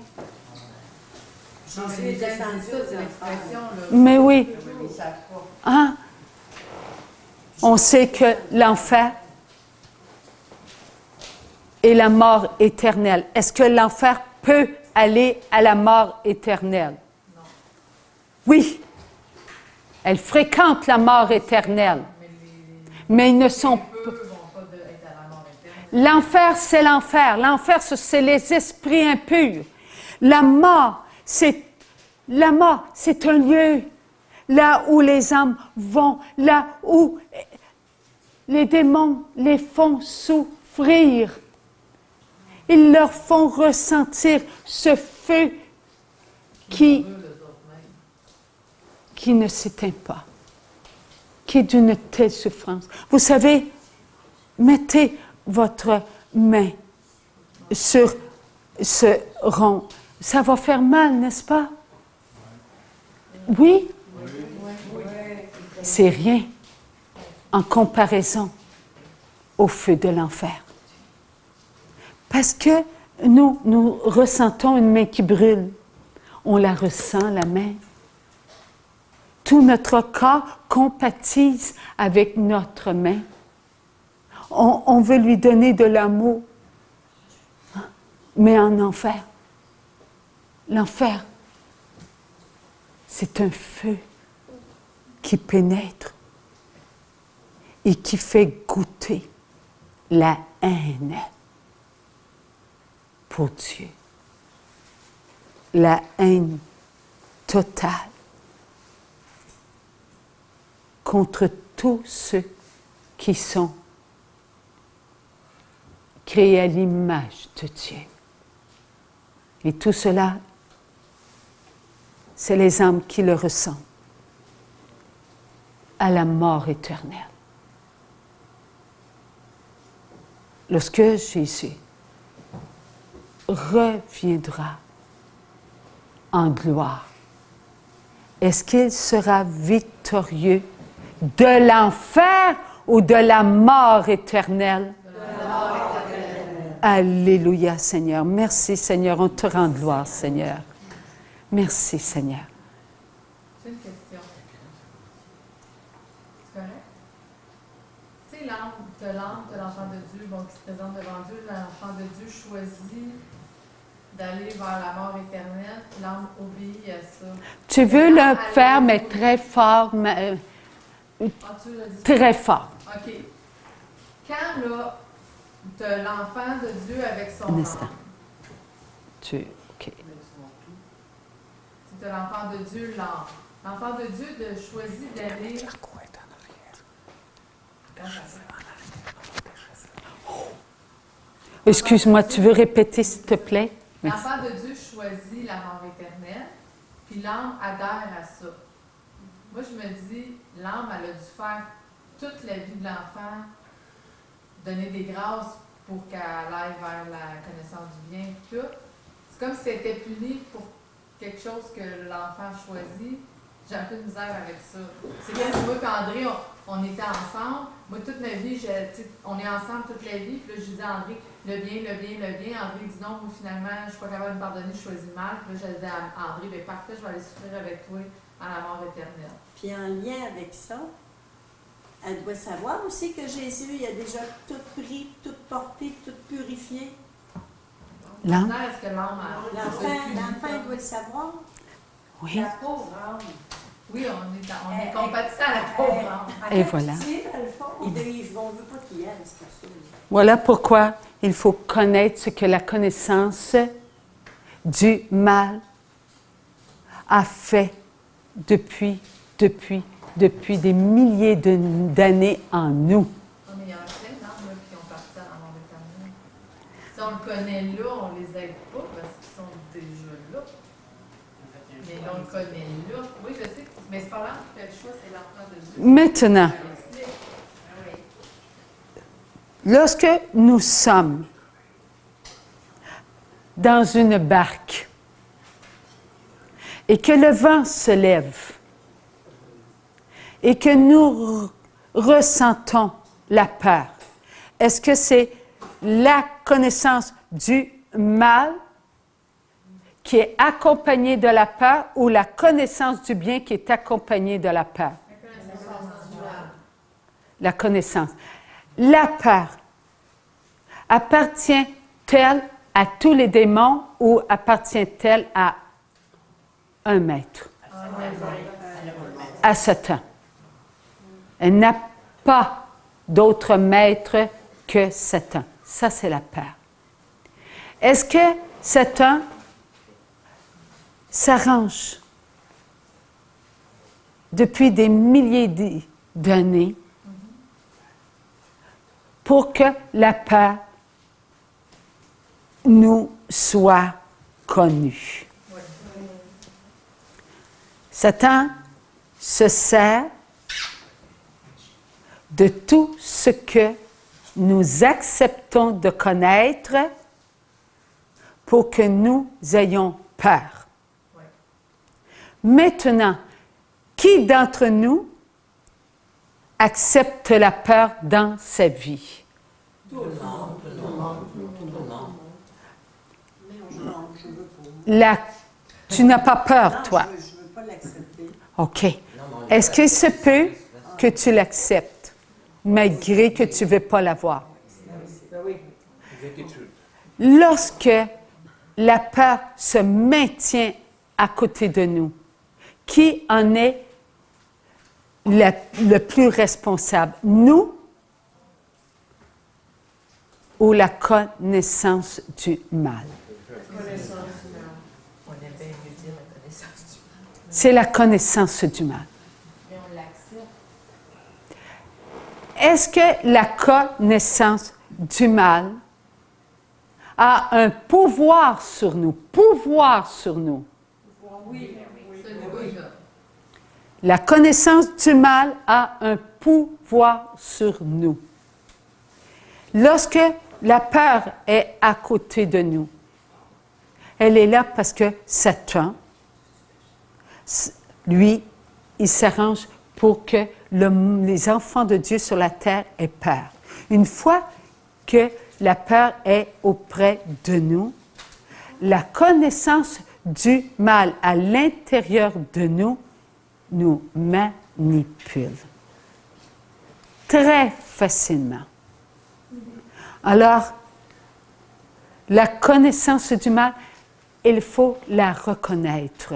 J'ai déjà entendu ça, c'est l'expression, là. mais oui. Ils ne savent pas. Hein? On sait que l'enfer est la mort éternelle. Est-ce que l'enfer peut aller à la mort éternelle? Non. Oui. Elle fréquente la mort éternelle. Mais ils ne sont pas. Eux vont pas être à la mort éternelle. L'enfer, c'est l'enfer. L'enfer, c'est les esprits impurs. La mort, c'est un lieu là où les âmes vont, là où les démons les font souffrir. Ils leur font ressentir ce feu qui ne s'éteint pas, qui est d'une telle souffrance. Vous savez, mettez votre main sur ce rond. Ça va faire mal, n'est-ce pas? Oui? C'est rien en comparaison au feu de l'enfer. Parce que nous ressentons une main qui brûle. On la ressent, la main. Tout notre corps compatise avec notre main. On veut lui donner de l'amour. Mais en enfer, l'enfer, c'est un feu qui pénètre et qui fait goûter la haine pour Dieu. La haine totale contre tous ceux qui sont créés à l'image de Dieu. Et tout cela, c'est les âmes qui le ressentent. à la mort éternelle. Lorsque Jésus reviendra en gloire, est-ce qu'il sera victorieux de l'enfer ou de la mort éternelle? De la mort éternelle. Alléluia, Seigneur. Merci, Seigneur. On te rend gloire, Seigneur. Merci, Seigneur. J'ai une question. C'est correct? Tu sais, l'âme de l'enfant de Dieu, bon, qui se présente devant Dieu, l'enfant de Dieu choisit d'aller vers la mort éternelle, l'âme obéit à ça. Tu veux le faire, mais très fort, Ah, tu l'as dit? très fort. OK. Quand, là, tu as l'enfant de Dieu avec son Un instant. âme, OK. tu as l'enfant de Dieu, l'âme. L'enfant de Dieu choisit d'aller... Excuse-moi, tu veux répéter, s'il te plaît? Merci. L'enfant de Dieu choisit la mort éternelle, puis l'âme adhère à ça. Moi, je me dis, l'âme, elle a dû faire toute la vie de l'enfant, donner des grâces pour qu'elle aille vers la connaissance du bien, et tout. C'est comme si c'était puni pour quelque chose que l'enfant choisit. J'ai un peu de misère avec ça. C'est comme moi et André, on était ensemble. Moi, toute ma vie, on est ensemble toute la vie. Puis là, je disais à André, le bien, le bien, le bien. André dit non, moi, finalement, je ne suis pas capable de me pardonner, je choisis mal. Puis là, je disais à André, bien parfait, je vais aller souffrir avec toi à la mort éternelle. Puis en lien avec ça, elle doit savoir aussi que Jésus, il a déjà tout pris, tout porté, tout purifié. L'âme? Est-ce que l'âme a... L'enfant, il doit le savoir. Oui. La pauvre âme. Oui, on est compatissant à la pauvre âme. Et voilà. Tu sais, dans le fond, on ne veut pas qu'il y aille, c'est pour ça. Voilà pourquoi il faut connaître ce que la connaissance du mal a fait depuis des milliers d'années en nous. Non, mais il y en a plein d'âmes qui ont parti à la mort éternelle. Si on le connaît là, on ne les aide pas parce qu'ils sont déjà là. Mais on le connaît là. Oui, je sais, mais c'est pas l'âme qui fait le choix, c'est l'enfant de Dieu. Maintenant, Ça l'explique. Ah oui. lorsque nous sommes dans une barque et que le vent se lève et que nous ressentons la peur, est-ce que c'est la connaissance du mal qui est accompagnée de la peur ou la connaissance du bien qui est accompagnée de la peur? La connaissance. La peur appartient-elle à tous les démons ou appartient-elle à un maître? À Satan. Elle n'a pas d'autre maître que Satan. Ça, c'est la peur. Est-ce que Satan s'arrange depuis des milliers d'années pour que la peur nous soit connue? Satan se sert de tout ce que nous acceptons de connaître pour que nous ayons peur. Maintenant, qui d'entre nous accepte la peur dans sa vie? Tout le monde. Tu n'as pas peur, toi? Je ne veux pas l'accepter. OK. Est-ce qu'il se peut que tu l'acceptes, malgré que tu ne veux pas l'avoir? Lorsque la peur se maintient à côté de nous, qui en est le plus responsable? Nous ou la connaissance du mal? On aime bien mieux dire la connaissance du mal. C'est la connaissance du mal. Mais on l'accepte. Est-ce que la connaissance du mal a un pouvoir sur nous? Pouvoir sur nous. Oui, celui-là. La connaissance du mal a un pouvoir sur nous. Lorsque la peur est à côté de nous, elle est là parce que Satan, lui, il s'arrange pour que les enfants de Dieu sur la terre aient peur. Une fois que la peur est auprès de nous, la connaissance du mal à l'intérieur de nous manipule très facilement. Alors, la connaissance du mal, il faut la reconnaître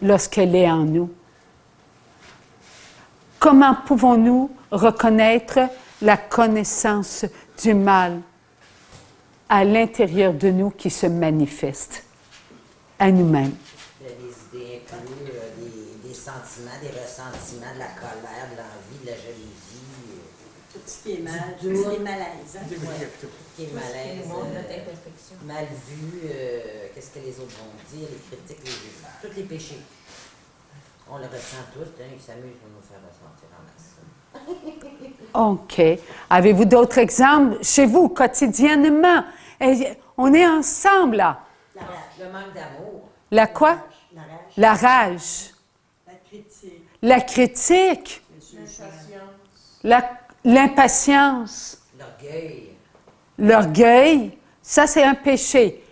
lorsqu'elle est en nous. Comment pouvons-nous reconnaître la connaissance du mal à l'intérieur de nous qui se manifeste à nous-mêmes? Des idées incluses, des sentiments, des ressentiments, de la colère, de l'envie, de la jalousie. Tout ce qui est mal, tout ce qui est malaise. Hein? Tout ce qui est malaise, mal vu, qu'est-ce que les autres vont dire, les critiques, tous les péchés. On le ressent tous, hein, ils s'amusent pour nous faire ressentir en masse. OK. Avez-vous d'autres exemples chez vous, quotidiennement? On est ensemble, là. La rage. Le manque d'amour. La quoi? La rage. La rage. La critique. La critique. L'impatience. L'orgueil. L'orgueil. Ça, c'est un péché.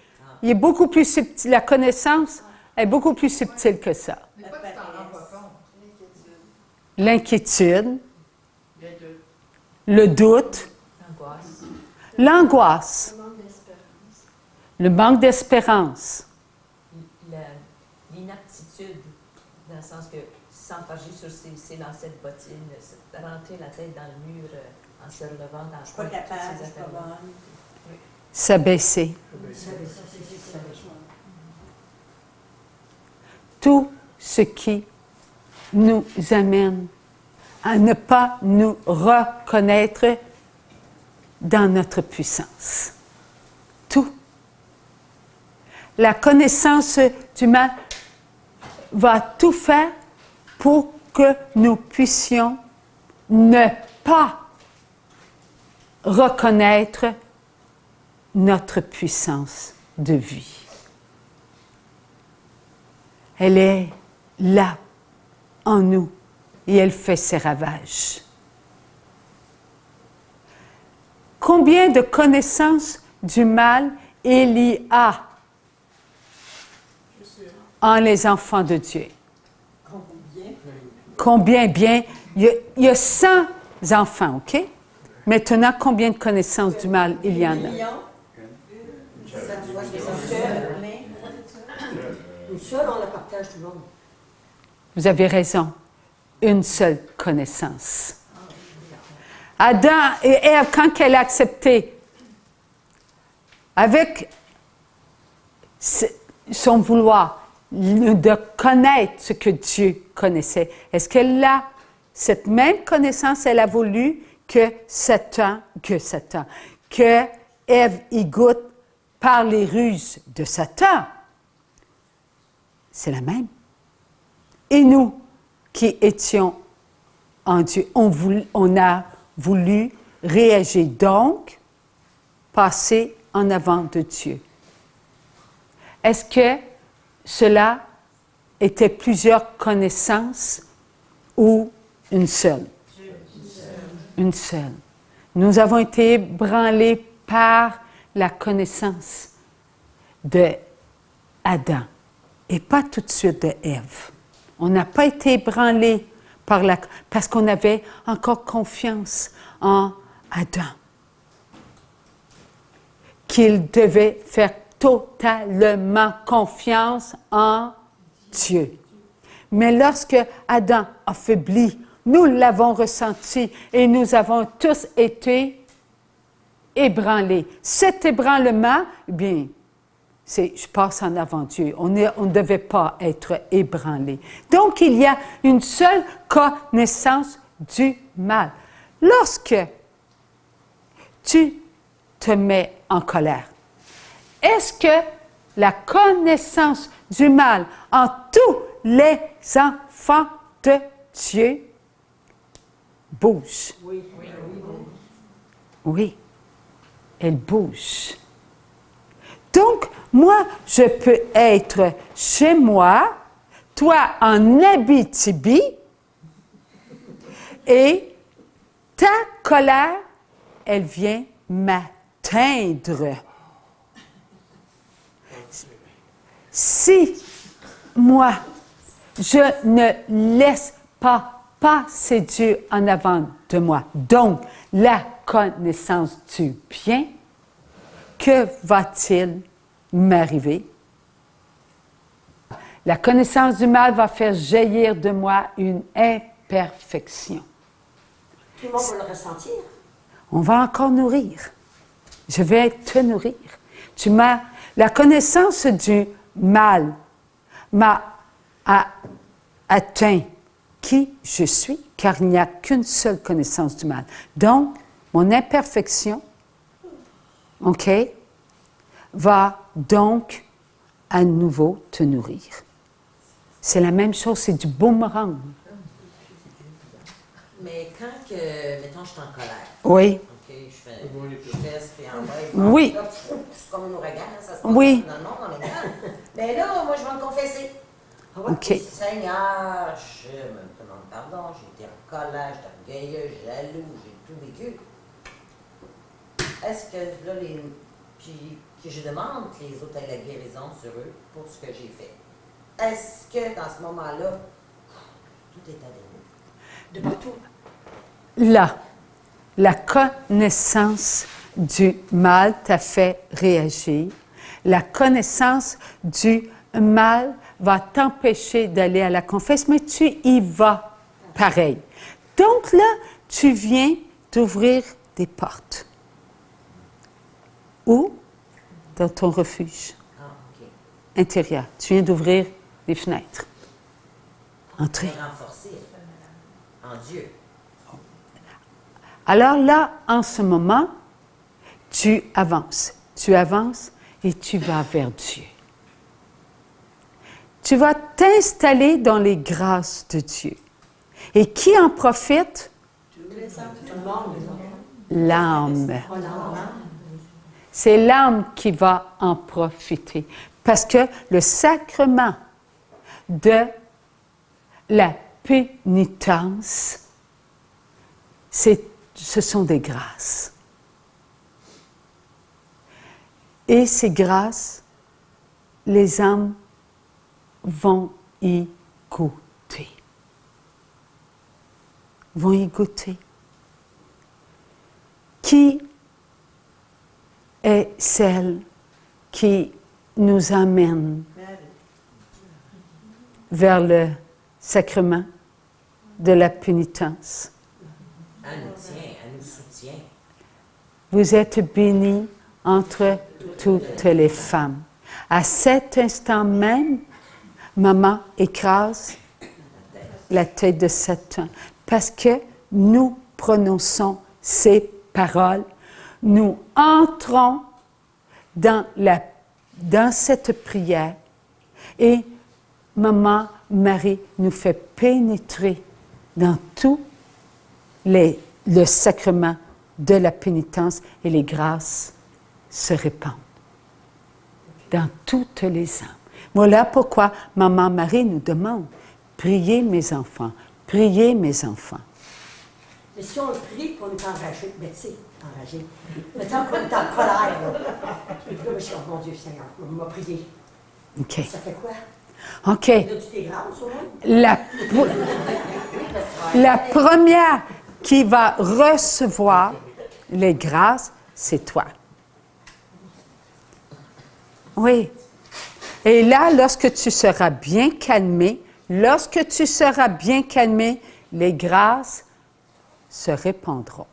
Il est beaucoup plus subtil. La connaissance est beaucoup plus subtile que ça. Des fois, tu t'en rends pas compte. L'inquiétude. Le doute. L'angoisse. Le manque d'espérance. L'inaptitude, dans le sens que s'enfarger sur ses lancets de bottines, rentrer la tête dans le mur en se relevant dans Je suis pas capable, je suis pas bonne. S'abaisser. Tout ce qui nous amène à ne pas nous reconnaître dans notre puissance. Tout. La connaissance du mal va tout faire pour que nous puissions ne pas reconnaître notre puissance de vie. Elle est là, en nous, et elle fait ses ravages. Combien de connaissances du mal il y a en les enfants de Dieu? Combien? Combien bien? Il y a 100 enfants, OK? Maintenant, combien de connaissances du mal il y en a? Une seule, on la partage tout le monde. Vous avez raison. Une seule connaissance. Adam et Ève, quand elle a accepté, avec son vouloir de connaître ce que Dieu connaissait, est-ce qu'elle a, cette même connaissance, elle a voulu que Ève y goûte par les ruses de Satan? C'est la même. Et nous, qui étions en Dieu, on a voulu réagir, donc passer en avant de Dieu. Est-ce que cela était plusieurs connaissances ou une seule? Une seule. Nous avons été ébranlés par la connaissance de Adam et pas tout de suite de Ève. On n'a pas été ébranlés parce qu'on avait encore confiance en Adam, qu'il devait faire totalement confiance en Dieu. Mais lorsque Adam a faibli, nous l'avons ressenti et nous avons tous été ébranlés. Cet ébranlement, eh bien, je passe en avant Dieu. On ne devait pas être ébranlé. Donc, il y a une seule connaissance du mal. Lorsque tu te mets en colère, est-ce que la connaissance du mal en tous les enfants de Dieu bouge. Oui. Oui, elle bouge. Donc, moi, je peux être chez moi, toi en Abitibi, et ta colère, elle vient m'atteindre. Si moi, je ne laisse pas passer Dieu en avant de moi, donc la connaissance du bien, que va-t-il m'arriver? La connaissance du mal va faire jaillir de moi une imperfection. Tout le monde va le ressentir. On va encore nourrir. Je vais te nourrir. La connaissance du mal m'a atteint qui je suis, car il n'y a qu'une seule connaissance du mal. Donc, mon imperfection, OK, va donc à nouveau te nourrir. C'est la même chose, c'est du boomerang. Mais quand, mettons, je suis en colère. Oui. OK, je fais ce puis en bas. Oui. Là, c'est comme un ouragan, ça se passe Oui. dans le monde en même temps. Mais là, moi, je vais me confesser. Ah ouais, OK. Seigneur, je me demande pardon, j'ai été en colère, j'étais orgueilleux, jaloux, j'ai tout vécu. Est-ce que là, puis que je demande que les autres aient la guérison sur eux pour ce que j'ai fait? Est-ce que dans ce moment-là, tout est à donner? De partout. Là, la connaissance du mal t'a fait réagir. La connaissance du mal va t'empêcher d'aller à la confesse, mais tu y vas pareil. Donc là, tu viens d'ouvrir des portes. Où? Dans ton refuge intérieur. Tu viens d'ouvrir des fenêtres. Entrer. Renforcer en Dieu. Alors là, en ce moment, tu avances. Tu avances et tu vas vers Dieu. Tu vas t'installer dans les grâces de Dieu. Et qui en profite? L'âme. C'est l'âme qui va en profiter. Parce que le sacrement de la pénitence, ce sont des grâces. Et ces grâces, les âmes vont y goûter. Vont y goûter. Qui est celle qui nous amène vers le sacrement de la pénitence? Elle nous tient, elle nous soutient. Vous êtes bénie entre toutes les femmes. À cet instant même, maman écrase la tête de Satan parce que nous prononçons ces paroles. Nous entrons dans cette prière et maman Marie nous fait pénétrer dans tout le sacrement de la pénitence et les grâces se répandent dans toutes les âmes. Voilà pourquoi maman Marie nous demande « Priez mes enfants, priez mes enfants ». Mais si on le prie pour nous enrager, mais tu sais, enragé, mettons qu'on est en colère, là, je suis « Oh mon Dieu Seigneur, il m'a prié ». OK. Ça fait quoi? OK. As-tu des grâces au moins? La première qui va recevoir les grâces, c'est toi. Oui. Et là, lorsque tu seras bien calmé, les grâces se répandront.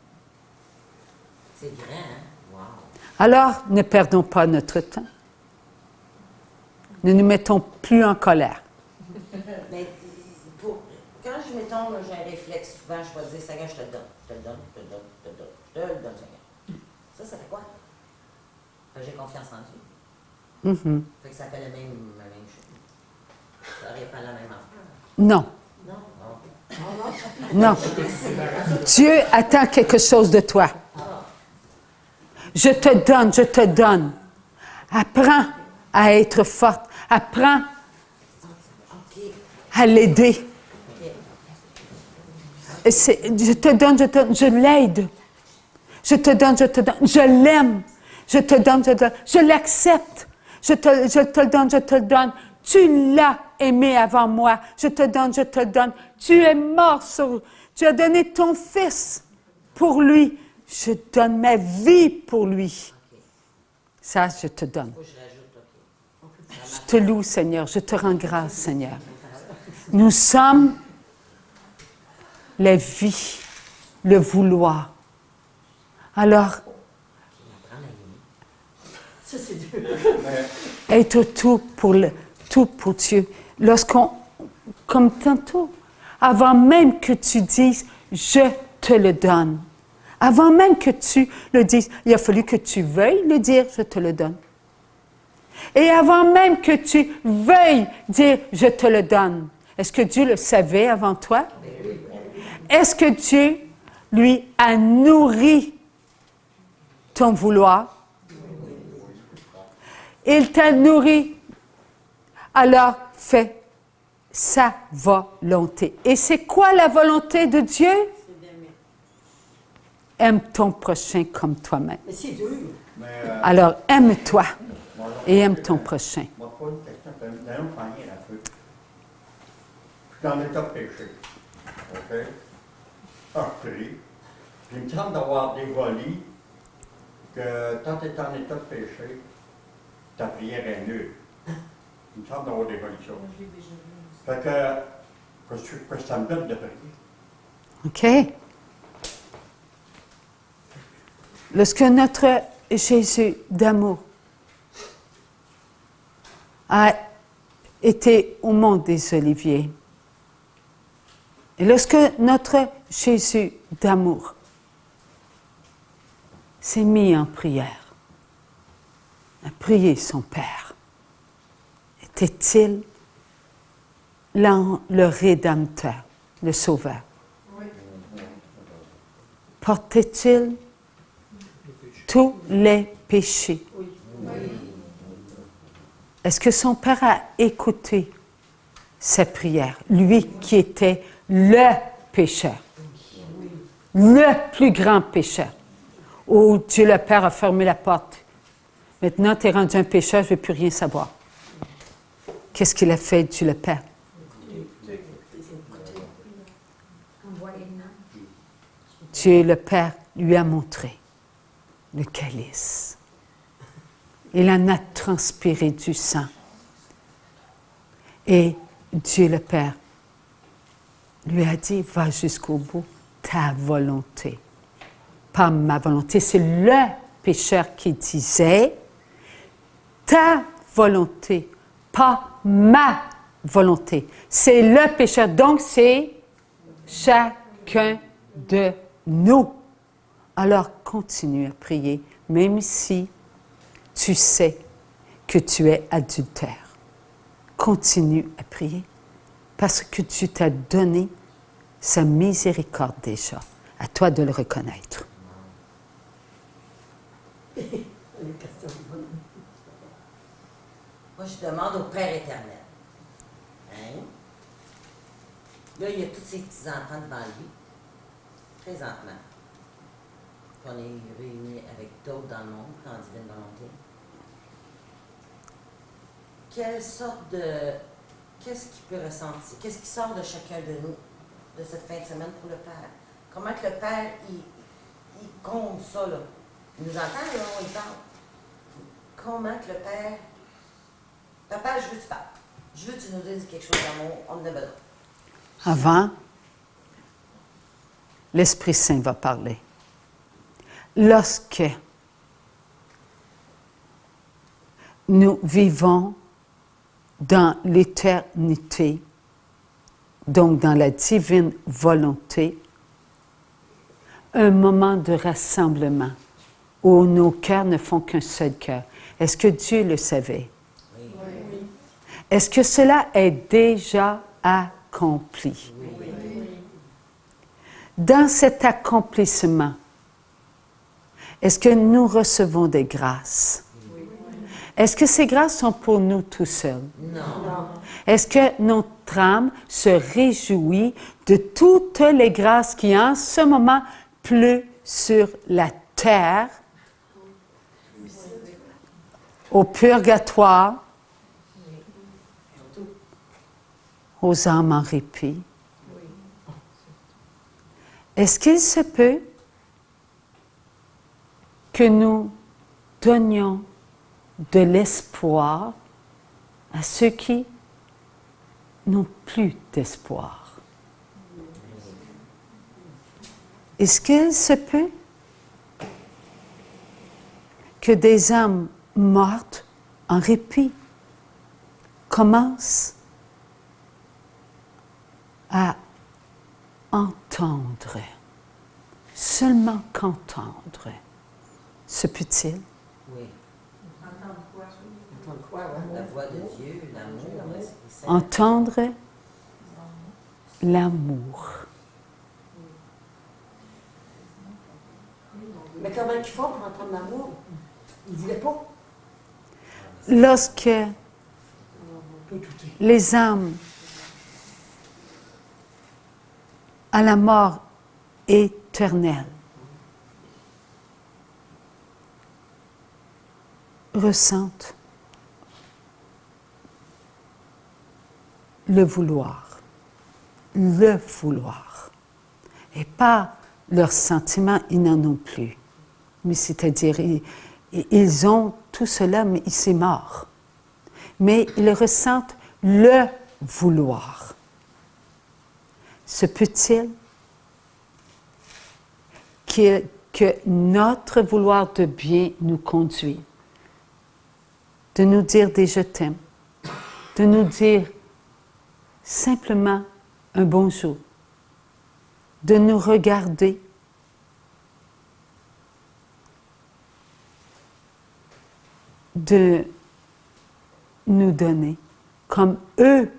C'est grand, hein? Wow. Alors, ne perdons pas notre temps. Ne nous mettons plus en colère. Mais quand j'ai un réflexe, souvent, je vais dire, Seigneur, je te le donne, je te le donne, je te le donne, je te le donne, je te le donne, Seigneur. Ça fait quoi? J'ai confiance en Dieu. Fait que ça fait la même chose. Ça répand la même affaire. Non. Non? Non. Dieu attend quelque chose de toi. Je te donne. Apprends à être forte. Apprends à l'aider. Je te donne, je l'aide. Je te donne, je l'aime. Je te donne, je l'accepte. Je te le donne. Tu l'as aimé avant moi. Je te le donne. Tu es mort tu as donné ton fils pour lui. Je donne ma vie pour lui. Ça, je te donne. Je te loue, Seigneur. Je te rends grâce, Seigneur. Nous sommes la vie, le vouloir. Alors, être tout pour Dieu. Comme tantôt, avant même que tu dises, je te le donne. Avant même que tu le dises, il a fallu que tu veuilles le dire, je te le donne. Et avant même que tu veuilles dire, je te le donne, est-ce que Dieu le savait avant toi? Est-ce que Dieu, lui, a nourri ton vouloir? Il t'a nourri, alors fais sa volonté. Et c'est quoi la volonté de Dieu? Aime ton prochain comme toi-même. Mais c'est dur. Alors, aime-toi et aime ton prochain. Je vais te poser une question, dans une manière un peu. Je suis en état de péché. OK? Ah, je prie. Puis il me semble d'avoir dévoilé que quand tu es en état de péché, ta prière est nulle. Il me semble d'avoir dévoilé ça. Fait que ça me donne de prier. OK? Lorsque notre Jésus d'amour a été au mont des Oliviers, et lorsque notre Jésus d'amour s'est mis en prière, a prié son Père, était-il le Rédempteur, le Sauveur? Oui. Portait-il tous les péchés? Oui. Est-ce que son Père a écouté sa prière, lui qui était le pécheur, le plus grand pécheur, où Dieu le Père a fermé la porte? Maintenant, tu es rendu un pécheur, je ne veux plus rien savoir. Qu'est-ce qu'il a fait, Dieu le Père? Dieu le Père lui a montré le calice. Il en a transpiré du sang. Et Dieu le Père lui a dit, va jusqu'au bout, ta volonté, pas ma volonté. C'est le pécheur qui disait, ta volonté, pas ma volonté. C'est le pécheur, donc c'est chacun de nous. Alors continue à prier, même si tu sais que tu es adultère. Continue à prier, parce que Dieu t'a donné sa miséricorde déjà. À toi de le reconnaître. Moi, je demande au Père éternel. Hein? Là, il y a tous ces petits-enfants devant lui, présentement. On est réunis avec d'autres dans le monde, en divine volonté. Quelle sorte de... Qu'est-ce qu'il peut ressentir? Qu'est-ce qui sort de chacun de nous, de cette fin de semaine pour le Père? Comment que le Père, il compte ça, là? Il nous entend, là, on y parle. Comment que le Père... Papa, je veux que tu parles. Je veux que tu nous dises quelque chose d'amour, on en a besoin. Avant, l'Esprit Saint va parler. Lorsque nous vivons dans l'éternité, donc dans la divine volonté, un moment de rassemblement où nos cœurs ne font qu'un seul cœur. Est-ce que Dieu le savait? Oui. Est-ce que cela est déjà accompli? Oui. dans cet accomplissement, est-ce que nous recevons des grâces? Est-ce que ces grâces sont pour nous tout seuls? Non. Est-ce que notre âme se réjouit de toutes les grâces qui en ce moment pleuvent sur la terre, au purgatoire, aux âmes en répit? Est-ce qu'il se peut que nous donnions de l'espoir à ceux qui n'ont plus d'espoir? Est-ce qu'il se peut que des âmes mortes en répit commencent à entendre, seulement qu'entendre? Se peut-il? Oui. Entendre quoi, ouais? La voix de Dieu, l'amour. Entendre l'amour. Mais comment ils font pour entendre l'amour? Ils ne voulaient pas. Lorsque les âmes à la mort éternelle ressentent le vouloir, et pas leurs sentiments, ils n'en ont plus. Mais c'est-à-dire, ils ont tout cela, mais c'est mort. Mais ils ressentent le vouloir. Se peut-il que notre vouloir de bien nous conduit, de nous dire des je t'aime, de nous dire simplement un bonjour, de nous regarder, de nous donner, comme eux,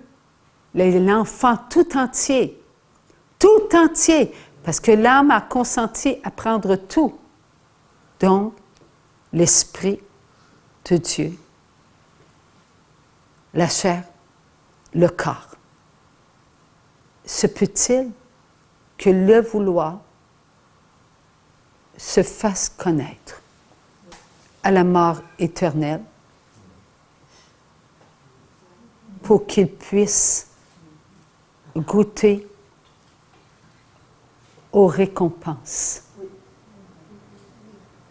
l'enfant tout entier, parce que l'âme a consenti à prendre tout, donc l'Esprit de Dieu, la chair, le corps. Se peut-il que le vouloir se fasse connaître à la mort éternelle pour qu'il puisse goûter aux récompenses?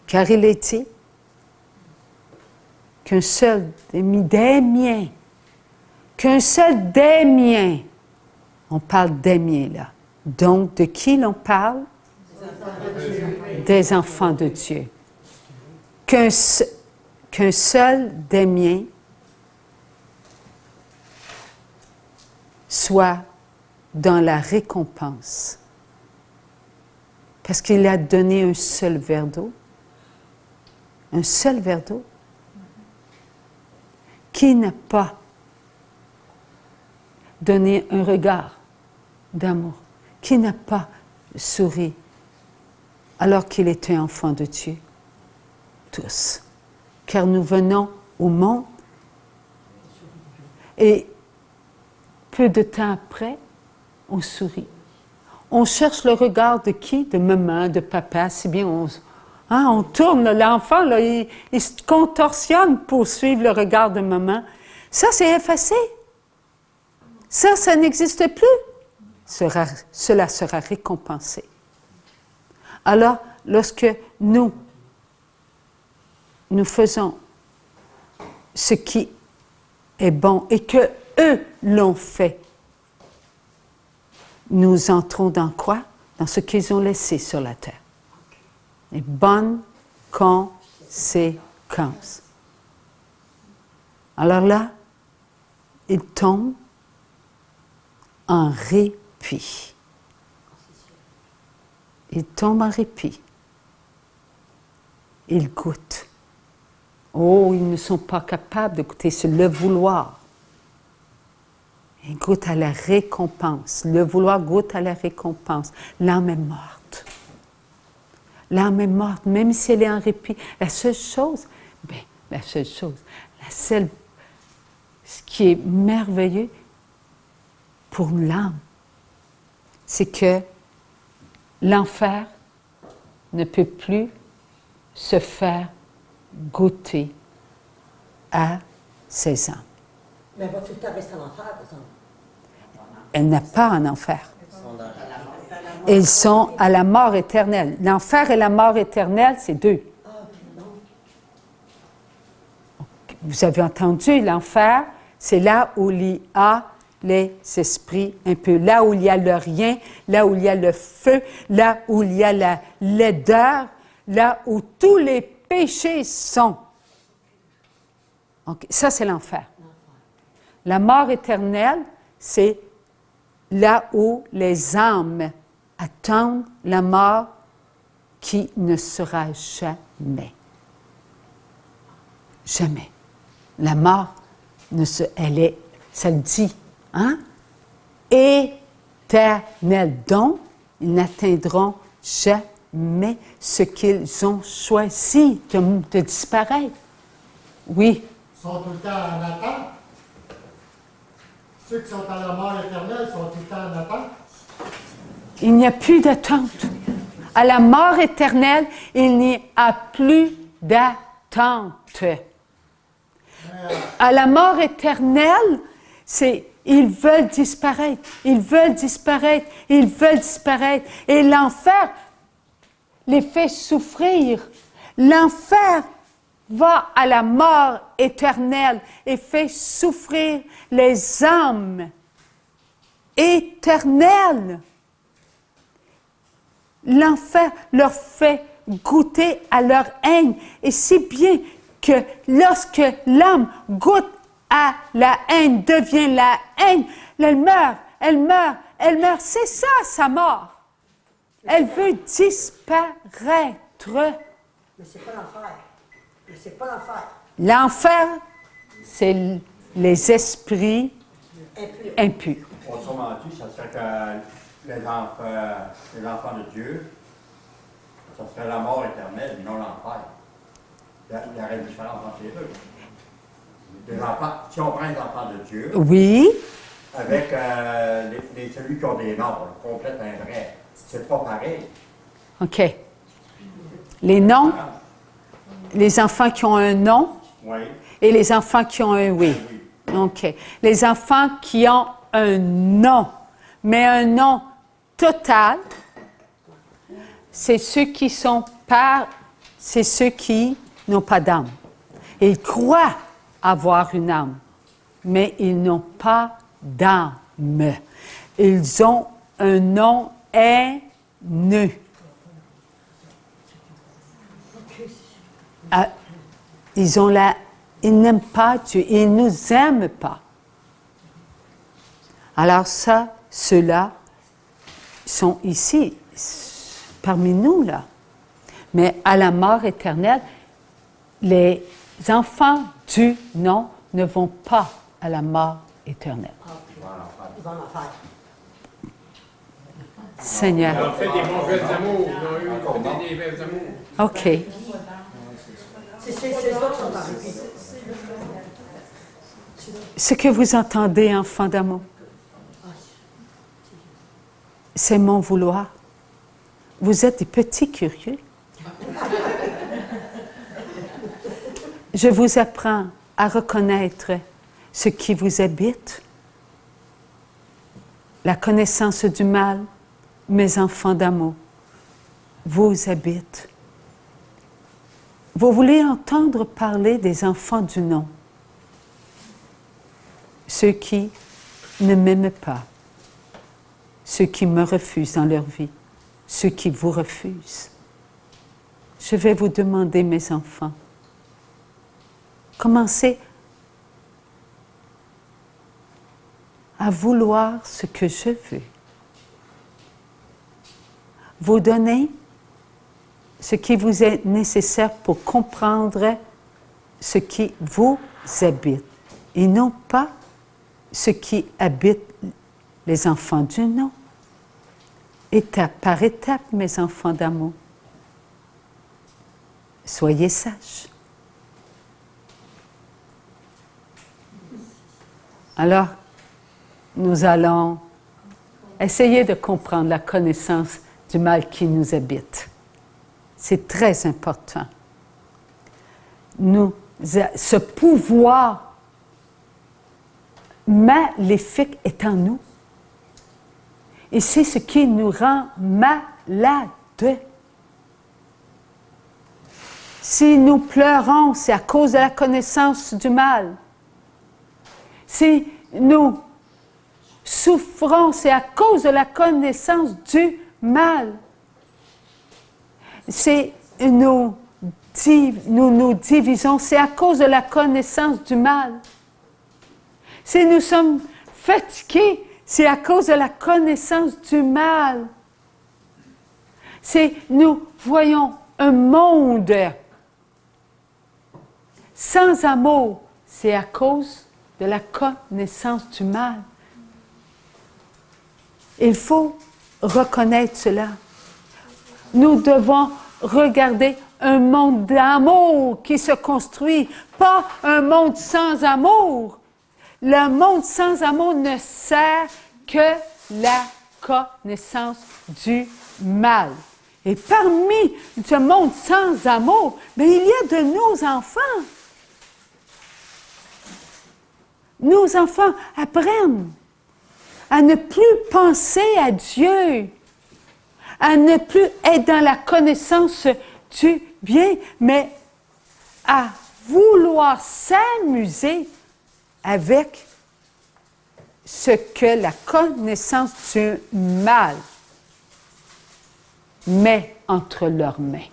Car il est dit qu'un seul des miens, on parle des miens là. Donc, de qui l'on parle? Des enfants de Dieu. Qu'un seul des miens soit dans la récompense. Parce qu'il a donné un seul verre d'eau. Un seul verre d'eau. Qui n'a pas donné un regard d'amour? Qui n'a pas souri alors qu'il était enfant de Dieu? Tous. Car nous venons au monde et peu de temps après, on sourit. On cherche le regard de qui? De maman, de papa, si bien on tourne, l'enfant, là, il se contorsionne pour suivre le regard de maman. Ça, c'est effacé. Ça n'existe plus. Cela sera récompensé. Alors, lorsque nous faisons ce qui est bon et que eux l'ont fait, nous entrons dans quoi? Dans ce qu'ils ont laissé sur la terre. Les bonnes conséquences. Alors là, ils tombent en répit. Ils tombent en répit. Ils goûtent. Oh, ils ne sont pas capables de goûter, c'est le vouloir. Il goûte à la récompense. Le vouloir goûte à la récompense. L'âme est morte. L'âme est morte, même si elle est en répit. La seule chose, ce qui est merveilleux pour l'âme, c'est que l'enfer ne peut plus se faire goûter à ses âmes. Mais elle va tout le temps rester en enfer, par exemple. Elle n'a pas un enfer. Ils sont dans la Ils sont à la mort éternelle. L'enfer et la mort éternelle, c'est deux. Vous avez entendu, l'enfer, c'est là où il y a les esprits impurs, là où il y a le rien, là où il y a le feu, là où il y a la laideur, là où tous les péchés sont. Okay. Ça, c'est l'enfer. La mort éternelle, c'est là où les âmes attendent la mort qui ne sera jamais. Jamais. La mort, ça le dit, hein? Éternelle. Donc, ils n'atteindront jamais ce qu'ils ont choisi de disparaître. Oui. Ils sont tout le temps en attente. Ceux qui sont à la mort éternelle sont tout le temps en attente. Il n'y a plus d'attente. À la mort éternelle, il n'y a plus d'attente. À la mort éternelle, ils veulent disparaître, ils veulent disparaître, ils veulent disparaître. Et l'enfer les fait souffrir. L'enfer va à la mort éternelle et fait souffrir les âmes éternelles. L'enfer leur fait goûter à leur haine. Et si bien que lorsque l'âme goûte à la haine, devient la haine, elle meurt, elle meurt, elle meurt. C'est ça, sa mort. Elle veut disparaître. Mais c'est pas l'enfer. Mais c'est pas l'enfer. L'enfer, c'est les esprits impurs. Autrement dit, ça serait que les enfants de Dieu, ça serait la mort éternelle, non l'enfer. Il y aurait une différence entre les deux. Les enfants, si on prend les enfants de Dieu, Oui, avec celui qui ont des noms, complète un vrai, c'est pas pareil. OK. Les noms, les enfants qui ont un nom Oui. et les enfants qui ont un oui. OK. Les enfants qui ont un nom, mais un nom total, c'est ceux qui sont c'est ceux qui n'ont pas d'âme. Ils croient avoir une âme, mais ils n'ont pas d'âme. Ils ont un nom haineux. Ils n'aiment pas Dieu, ils ne nous aiment pas. Alors ça, ceux-là sont ici, parmi nous, là. Mais à la mort éternelle, les enfants du nom ne vont pas à la mort éternelle. Ils vont en faire. Seigneur. Ils ont fait des mauvais amours, ils ont eu des mauvais amours. OK. C'est ceux qui sont en répit. Ce que vous entendez, enfants d'amour, c'est mon vouloir. Vous êtes des petits curieux. Je vous apprends à reconnaître ce qui vous habite. La connaissance du mal, mes enfants d'amour, vous habite. Vous voulez entendre parler des enfants du nom, ceux qui ne m'aiment pas, ceux qui me refusent dans leur vie, ceux qui vous refusent. Je vais vous demander, mes enfants, commencez à vouloir ce que je veux. Vous donner ce qui vous est nécessaire pour comprendre ce qui vous habite et non pas ce qui habite les enfants du non. Étape par étape, mes enfants d'amour. Soyez sages. Alors, nous allons essayer de comprendre la connaissance du mal qui nous habite. C'est très important. Ce pouvoir maléfique est en nous. Et c'est ce qui nous rend malades. Si nous pleurons, c'est à cause de la connaissance du mal. Si nous souffrons, c'est à cause de la connaissance du mal. Si nous nous divisons, c'est à cause de la connaissance du mal. Si nous sommes fatigués, c'est à cause de la connaissance du mal. Si nous voyons un monde sans amour, c'est à cause de la connaissance du mal. Il faut reconnaître cela. Nous devons regarder un monde d'amour qui se construit, pas un monde sans amour. Le monde sans amour ne sert que la connaissance du mal. Et parmi ce monde sans amour, bien, il y a de nos enfants. Nos enfants apprennent à ne plus penser à Dieu, à ne plus être dans la connaissance du bien, mais à vouloir s'amuser avec ce que la connaissance du mal met entre leurs mains,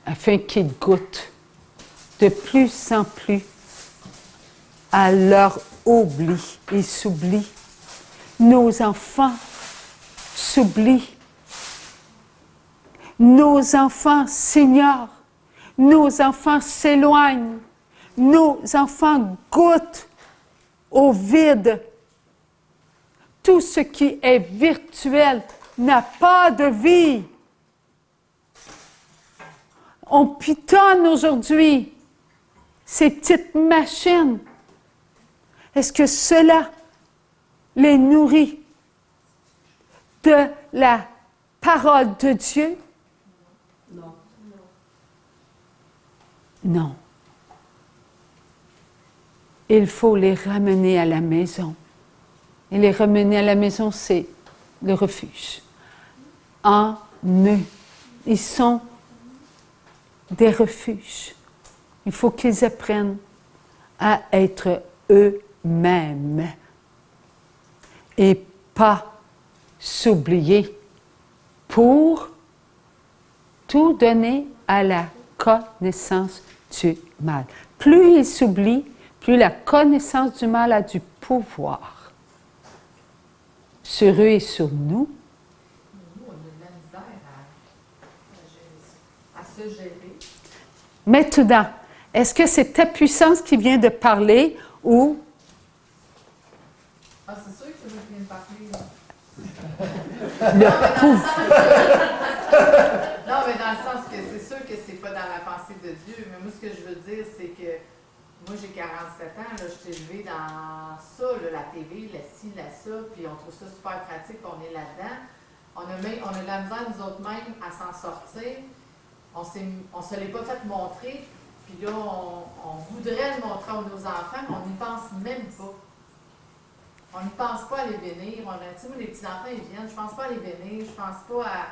afin qu'ils goûtent de plus en plus à leur oubli. Ils s'oublient. Nos enfants s'oublient. Nos enfants s'ignorent. Nos enfants s'éloignent. Nos enfants goûtent au vide. Tout ce qui est virtuel n'a pas de vie. On pitonne aujourd'hui ces petites machines. Est-ce que cela les nourrit de la parole de Dieu? Non. Non. Il faut les ramener à la maison. Et les ramener à la maison, c'est le refuge. En eux. Ils sont des refuges. Il faut qu'ils apprennent à être eux-mêmes et pas s'oublier pour tout donner à la connaissance du mal. Plus ils s'oublient, plus la connaissance du mal a du pouvoir sur eux et sur nous. Nous, on a de la misère à se gérer. Maintenant, est-ce que c'est ta puissance qui vient de parler ou... Ah, c'est sûr que c'est moi qui viens de parler, là. le pouvoir? Non, mais dans le sens que c'est sûr que c'est pas dans la pensée de Dieu, mais moi, ce que je veux dire, c'est que moi, j'ai 47 ans, là, je suis élevée dans ça, là, la TV, la ci, la ça, puis on trouve ça super pratique, puis on est là-dedans. On a de la misère, nous autres mêmes, à s'en sortir. On se l'est pas fait montrer, puis là, on voudrait le montrer à nos enfants, mais on n'y pense même pas. On n'y pense pas à les bénir. Tu sais, moi, les petits-enfants, ils viennent, je pense pas à les bénir, je pense pas à...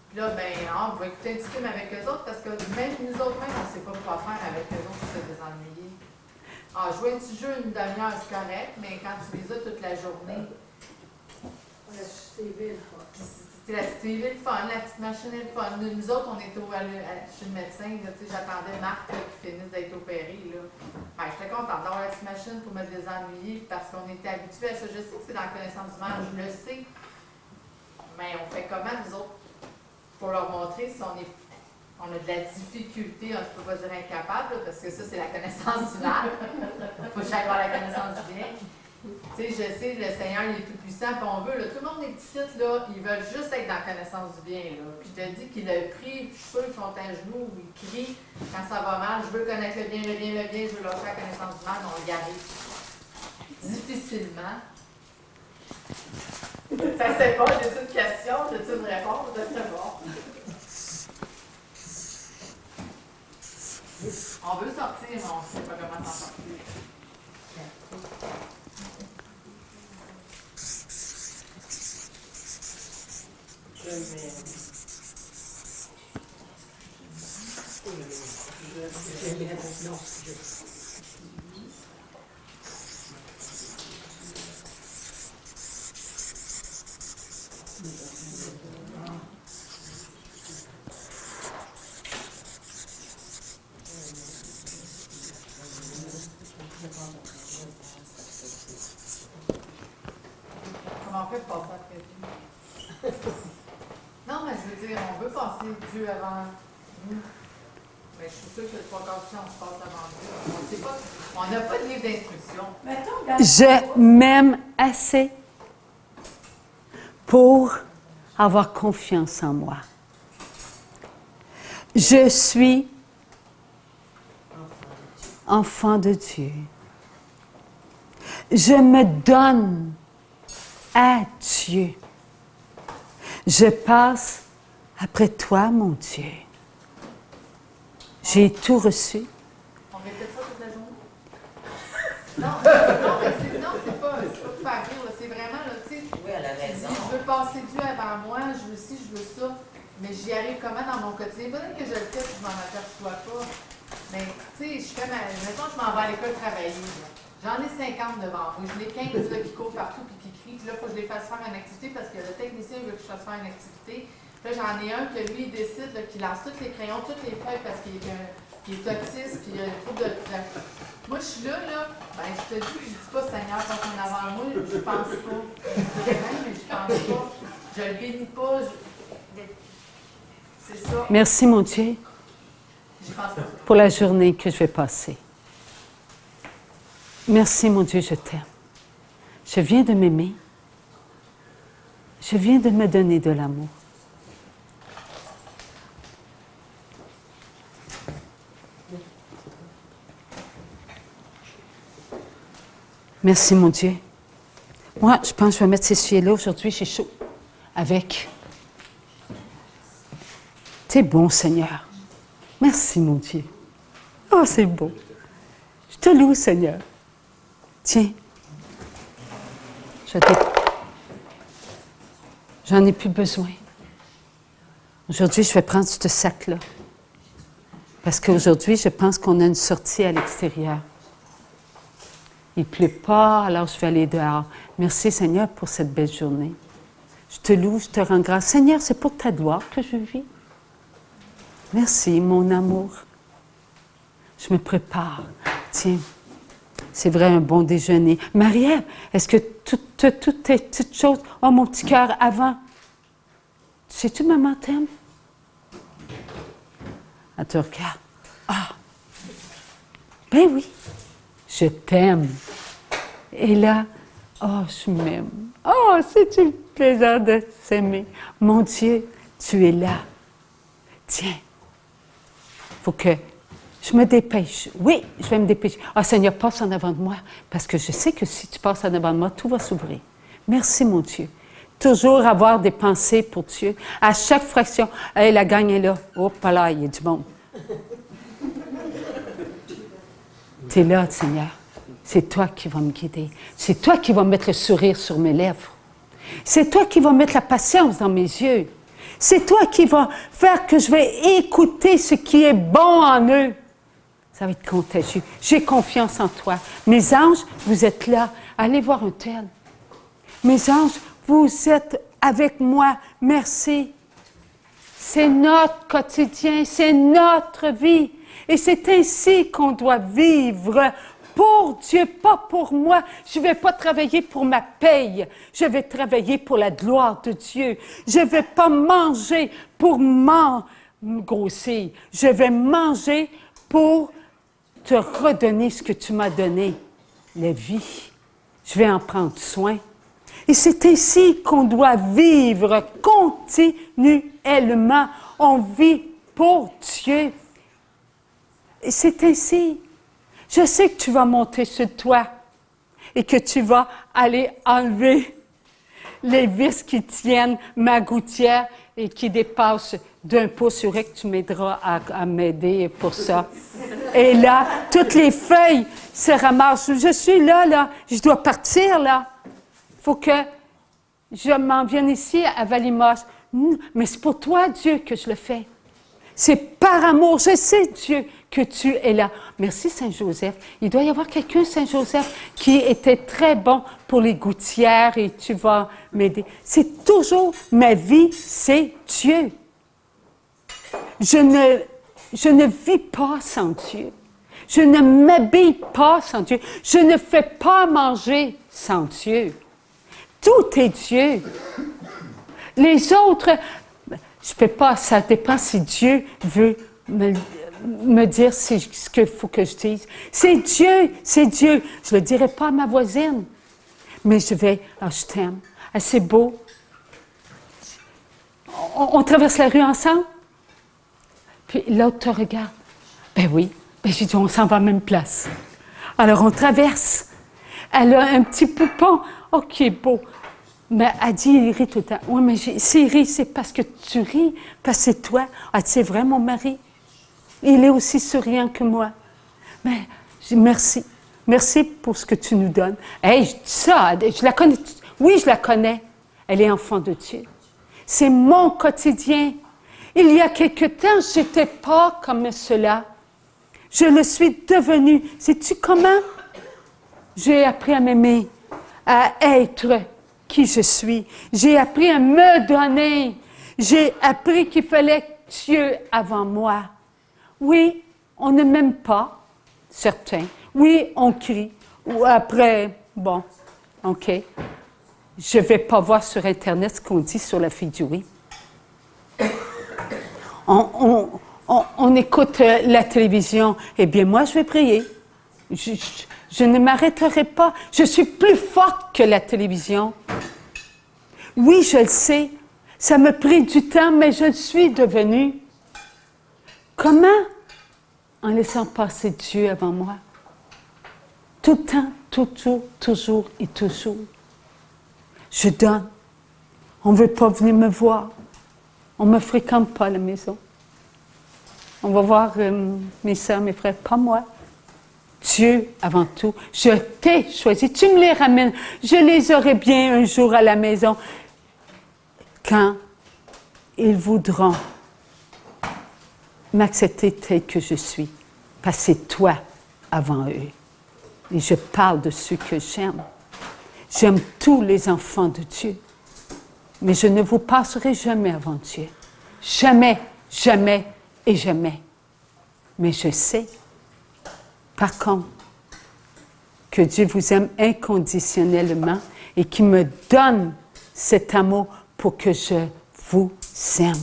Puis là, ben, on va écouter un petit film avec eux autres, parce que même nous autres, même, on ne sait pas quoi faire avec eux autres pour se désennuyer. Ah, jouer un petit jeu une demi-heure, c'est correct, mais quand tu les as toute la journée... C'est la petite TV le fun, la petite machine est le fun. Nous autres, on était chez le médecin, j'attendais Marc là, qui finisse d'être opéré. Ben, j'étais contente d'avoir la petite machine pour me désennuyer parce qu'on était habitués à ça. Je sais que c'est dans la connaissance du mal, je le sais. Mais on fait comment, nous autres, pour leur montrer si on est on a de la difficulté, je ne peux pas dire incapable, là, parce que ça, c'est la connaissance du mal. Il faut que j'aille voir la connaissance du bien. Tu sais, je sais, le Seigneur, il est tout puissant, puis on veut, là, tout le monde est ici, là, ils veulent juste être dans la connaissance du bien, là. Puis je te dis qu'il a pris, je suis sûre qu'ils sont à genoux, ils crient quand ça va mal, je veux connaître le bien, le bien, le bien, je veux lâcher la connaissance du mal, mais on y arrive. Difficilement. Ça c'est pas, j'ai une question, j'ai une réponse, c'est bon. On veut sortir, mais on ne sait pas comment s'en sortir. Comment on fait pour passer après Dieu? Non, mais je veux dire, on veut passer Dieu avant nous. Mais je suis sûre que le trois quarts du temps, on se passe avant Dieu. On sait pas, on n'a pas de livre d'instruction. Je m'aime assez pour avoir confiance en moi. Je suis enfant de Dieu. Je me donne à Dieu. Je passe après toi, mon Dieu. J'ai tout reçu. On répète ça toute la journée? Non, mais c'est pas pour faire rire, c'est vraiment, là, tu sais. Oui, elle a raison. Je veux passer Dieu avant moi, je veux ci, je veux ça, mais j'y arrive comment dans mon quotidien? Peut-être que je le fais et je m'en aperçois pas. Mais, tu sais, je fais mettons, je m'en vais à l'école travailler, là. J'en ai 50 devant moi. Je n'ai 15 là, qui courent partout et qui crient. Puis là, il faut que je les fasse faire une activité parce que le technicien veut que je fasse faire une activité. Puis là, j'en ai un que lui, il décide qu'il lance tous les crayons, toutes les feuilles parce qu'il est autiste, puis il a un trouble de... Moi, je suis là, ben, je te dis, je dis pas, Seigneur, passe en avant moi, je pense pas. Vraiment, mais je pense pas. Je le bénis pas. C'est ça. Merci, mon Dieu, pour la journée que je vais passer. Merci, mon Dieu, je t'aime. Je viens de m'aimer. Je viens de me donner de l'amour. Merci, mon Dieu. Moi, je pense que je vais mettre ces sujets-là aujourd'hui, j'ai chaud. Avec. T'es bon, Seigneur. Merci, mon Dieu. Oh, c'est beau. Je te loue, Seigneur. Tiens. J'en ai plus besoin. Aujourd'hui, je vais prendre ce sac-là. Parce qu'aujourd'hui, je pense qu'on a une sortie à l'extérieur. Il ne pleut pas, alors je vais aller dehors. Merci, Seigneur, pour cette belle journée. Je te loue, je te rends grâce. Seigneur, c'est pour ta gloire que je vis. Merci, mon amour. Je me prépare. Tiens, c'est vrai, un bon déjeuner. Marie-Ève, est-ce que toutes tes petites choses... Oh, mon petit cœur, avant. Sais-tu, maman t'aime? Elle te regarde. Ah! Ben oui, je t'aime. Et là, oh, je m'aime. Oh, c'est un plaisir de s'aimer. Mon Dieu, tu es là. Tiens, il faut que je me dépêche. Oui, je vais me dépêcher. Ah, Seigneur, passe en avant de moi, parce que je sais que si tu passes en avant de moi, tout va s'ouvrir. Merci, mon Dieu. Toujours avoir des pensées pour Dieu. À chaque fraction, hey, la gang est là. Oh, pas là, il y a du monde. Tu es là, Seigneur. C'est toi qui vas me guider. C'est toi qui vas mettre le sourire sur mes lèvres. C'est toi qui vas mettre la patience dans mes yeux. C'est toi qui vas faire que je vais écouter ce qui est bon en eux. Ça va être contagieux. J'ai confiance en toi. Mes anges, vous êtes là. Allez voir un tel. Mes anges, vous êtes avec moi. Merci. C'est notre quotidien, c'est notre vie. Et c'est ainsi qu'on doit vivre pour Dieu, pas pour moi. Je ne vais pas travailler pour ma paye. Je vais travailler pour la gloire de Dieu. Je ne vais pas manger pour grossir. Je vais manger pour te redonner ce que tu m'as donné, la vie. Je vais en prendre soin. Et c'est ainsi qu'on doit vivre continuellement. On vit pour Dieu. Et c'est ainsi. Je sais que tu vas monter sur toi et que tu vas aller enlever les vis qui tiennent ma gouttière et qui dépassent d'1 pouce. C'est vrai que tu m'aideras à m'aider pour ça. Et là, toutes les feuilles se ramassent. Je suis là, je dois partir, là. Il faut que je m'en vienne ici à Valimos. Mais c'est pour toi, Dieu, que je le fais. C'est par amour. Je sais, Dieu, que tu es là. Merci, Saint-Joseph. Il doit y avoir quelqu'un, Saint-Joseph, qui était très bon pour les gouttières et tu vas m'aider. C'est toujours ma vie, c'est Dieu. Je ne vis pas sans Dieu. Je ne m'habille pas sans Dieu. Je ne fais pas manger sans Dieu. Tout est Dieu. Les autres, je ne peux pas, ça dépend si Dieu veut me dire ce qu'il faut que je dise. C'est Dieu, c'est Dieu. Je ne le dirai pas à ma voisine, mais je vais, je t'aime. Ah, c'est beau. On traverse la rue ensemble, puis l'autre te regarde. Ben oui, ben j'ai dit, on s'en va à la même place. Alors on traverse. Elle a un petit poupon. Oh, qui est beau. Mais elle dit, il rit tout le temps. Oui, mais s'il rit, c'est parce que tu ris, parce que c'est toi. Ah, c'est vrai, mon mari. Il est aussi souriant que moi. Mais je dis merci. Merci pour ce que tu nous donnes. Hey, je dis ça, je la connais. Oui, je la connais. Elle est enfant de Dieu. C'est mon quotidien. Il y a quelque temps, je n'étais pas comme cela. Je le suis devenue. Sais-tu comment? J'ai appris à m'aimer, à être qui je suis. J'ai appris à me donner. J'ai appris qu'il fallait Dieu avant moi. Oui, on ne m'aime pas, certains. Oui, on crie. Ou après, bon, OK. Je ne vais pas voir sur Internet ce qu'on dit sur la fille du oui. On écoute la télévision. Eh bien, moi, je vais prier. Je ne m'arrêterai pas. Je suis plus forte que la télévision. Oui, je le sais. Ça me pris du temps, mais je le suis devenue. Comment? En laissant passer Dieu avant moi. Tout le temps, toujours et toujours. Je donne. On ne veut pas venir me voir. On ne me fréquente pas à la maison. On va voir mes soeurs, mes frères, pas moi. Dieu avant tout. Je t'ai choisi. Tu me les ramènes. Je les aurai bien un jour à la maison. Quand ils voudront m'accepter tel que je suis. Parce que c'est toi avant eux. Et je parle de ceux que j'aime. J'aime tous les enfants de Dieu. Mais je ne vous passerai jamais avant Dieu. Jamais, jamais et jamais. Mais je sais, par contre, que Dieu vous aime inconditionnellement et qu'il me donne cet amour pour que je vous aime.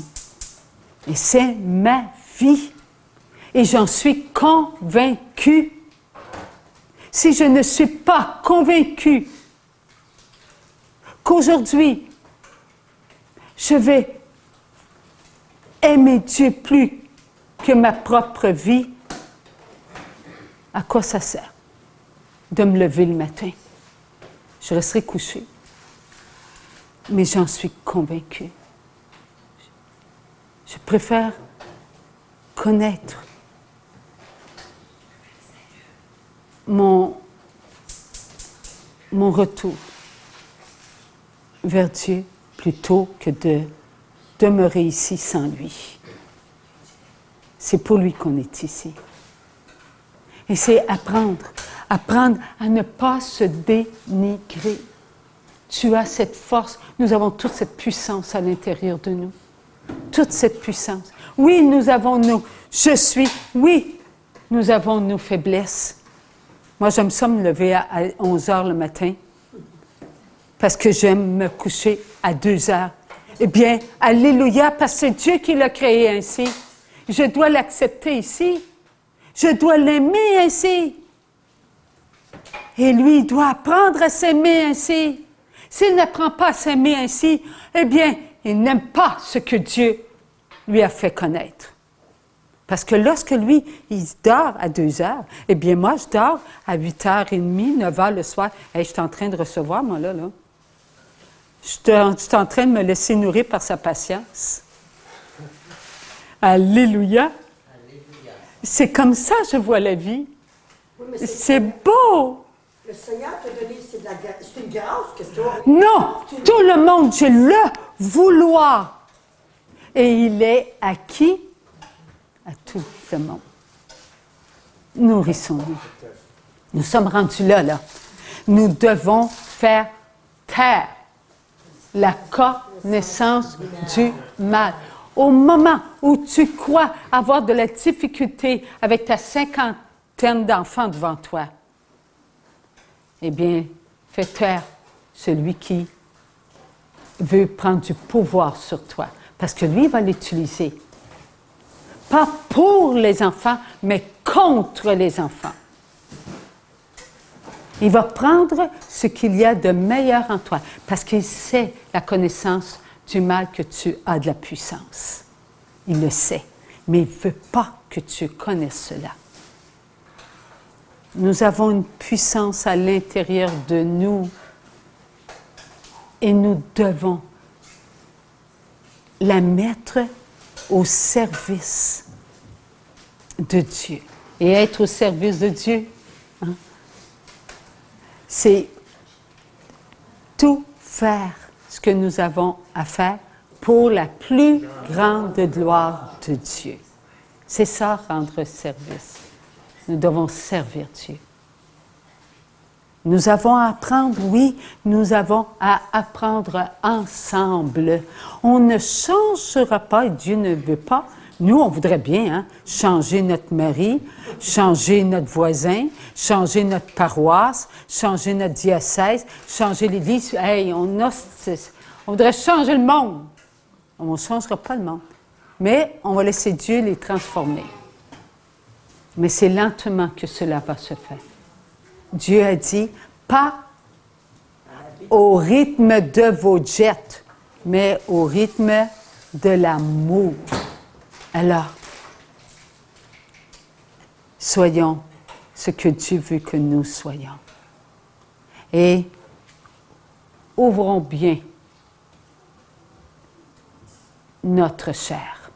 Et c'est ma vie. Et j'en suis convaincue. Si je ne suis pas convaincue qu'aujourd'hui, je vais aimer Dieu plus que ma propre vie, à quoi ça sert de me lever le matin? Je resterai couchée. Mais j'en suis convaincue. Je préfère connaître mon retour vers Dieu plutôt que de demeurer ici sans lui. C'est pour lui qu'on est ici. Et c'est apprendre à ne pas se dénigrer. Tu as cette force, nous avons toute cette puissance à l'intérieur de nous. Toute cette puissance. Oui, nous avons nos je suis, oui, nous avons nos faiblesses. Moi, j'aime ça me lever à 11 heures le matin parce que j'aime me coucher à 2 heures. Eh bien, alléluia, parce que c'est Dieu qui l'a créé ainsi. je dois l'accepter ici. Je dois l'aimer ainsi. Et lui, il doit apprendre à s'aimer ainsi. S'il n'apprend pas à s'aimer ainsi, eh bien, il n'aime pas ce que Dieu lui a fait connaître. Parce que lorsque lui, il dort à 2 heures, eh bien, moi, je dors à 8h30, 9h le soir. Hey, je suis en train de recevoir, moi, là. Je suis en train de me laisser nourrir par sa patience. Alléluia. C'est comme ça que je vois la vie. Oui, c'est beau. Le Seigneur t'a donné, c'est une grâce que tu as. Non, tout le monde, j'ai le vouloir. Et il est à qui? À tout ce monde. Nourrissons-nous. Nous sommes rendus là. Nous devons faire taire la connaissance du mal. Au moment où tu crois avoir de la difficulté avec ta 50aine d'enfants devant toi, eh bien, fais taire celui qui veut prendre du pouvoir sur toi. Parce que lui, il va l'utiliser. Pas pour les enfants, mais contre les enfants. Il va prendre ce qu'il y a de meilleur en toi, parce qu'il sait la connaissance du mal que tu as de la puissance. Il le sait, mais il ne veut pas que tu connaisses cela. Nous avons une puissance à l'intérieur de nous et nous devons la mettre au service de Dieu. Et être au service de Dieu, hein, c'est tout faire ce que nous avons à faire pour la plus grande gloire de Dieu. C'est ça, rendre service. Nous devons servir Dieu. Nous avons à apprendre, oui, nous avons à apprendre ensemble. On ne changera pas, et Dieu ne veut pas. Nous, on voudrait bien changer notre mari, changer notre voisin, changer notre paroisse, changer notre diocèse, changer l'Église. Hey, on voudrait changer le monde. On ne changera pas le monde. Mais on va laisser Dieu les transformer. Mais c'est lentement que cela va se faire. Dieu a dit, pas au rythme de vos jets, mais au rythme de l'amour. Alors, soyons ce que Dieu veut que nous soyons. Et ouvrons bien notre chair.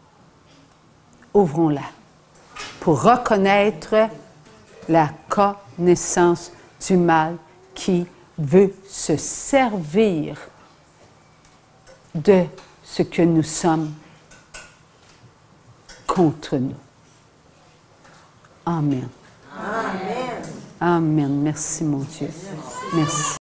Ouvrons-la pour reconnaître la connaissance du mal qui veut se servir de ce que nous sommes contre nous. Amen. Amen. Amen. Merci, mon Dieu. Merci.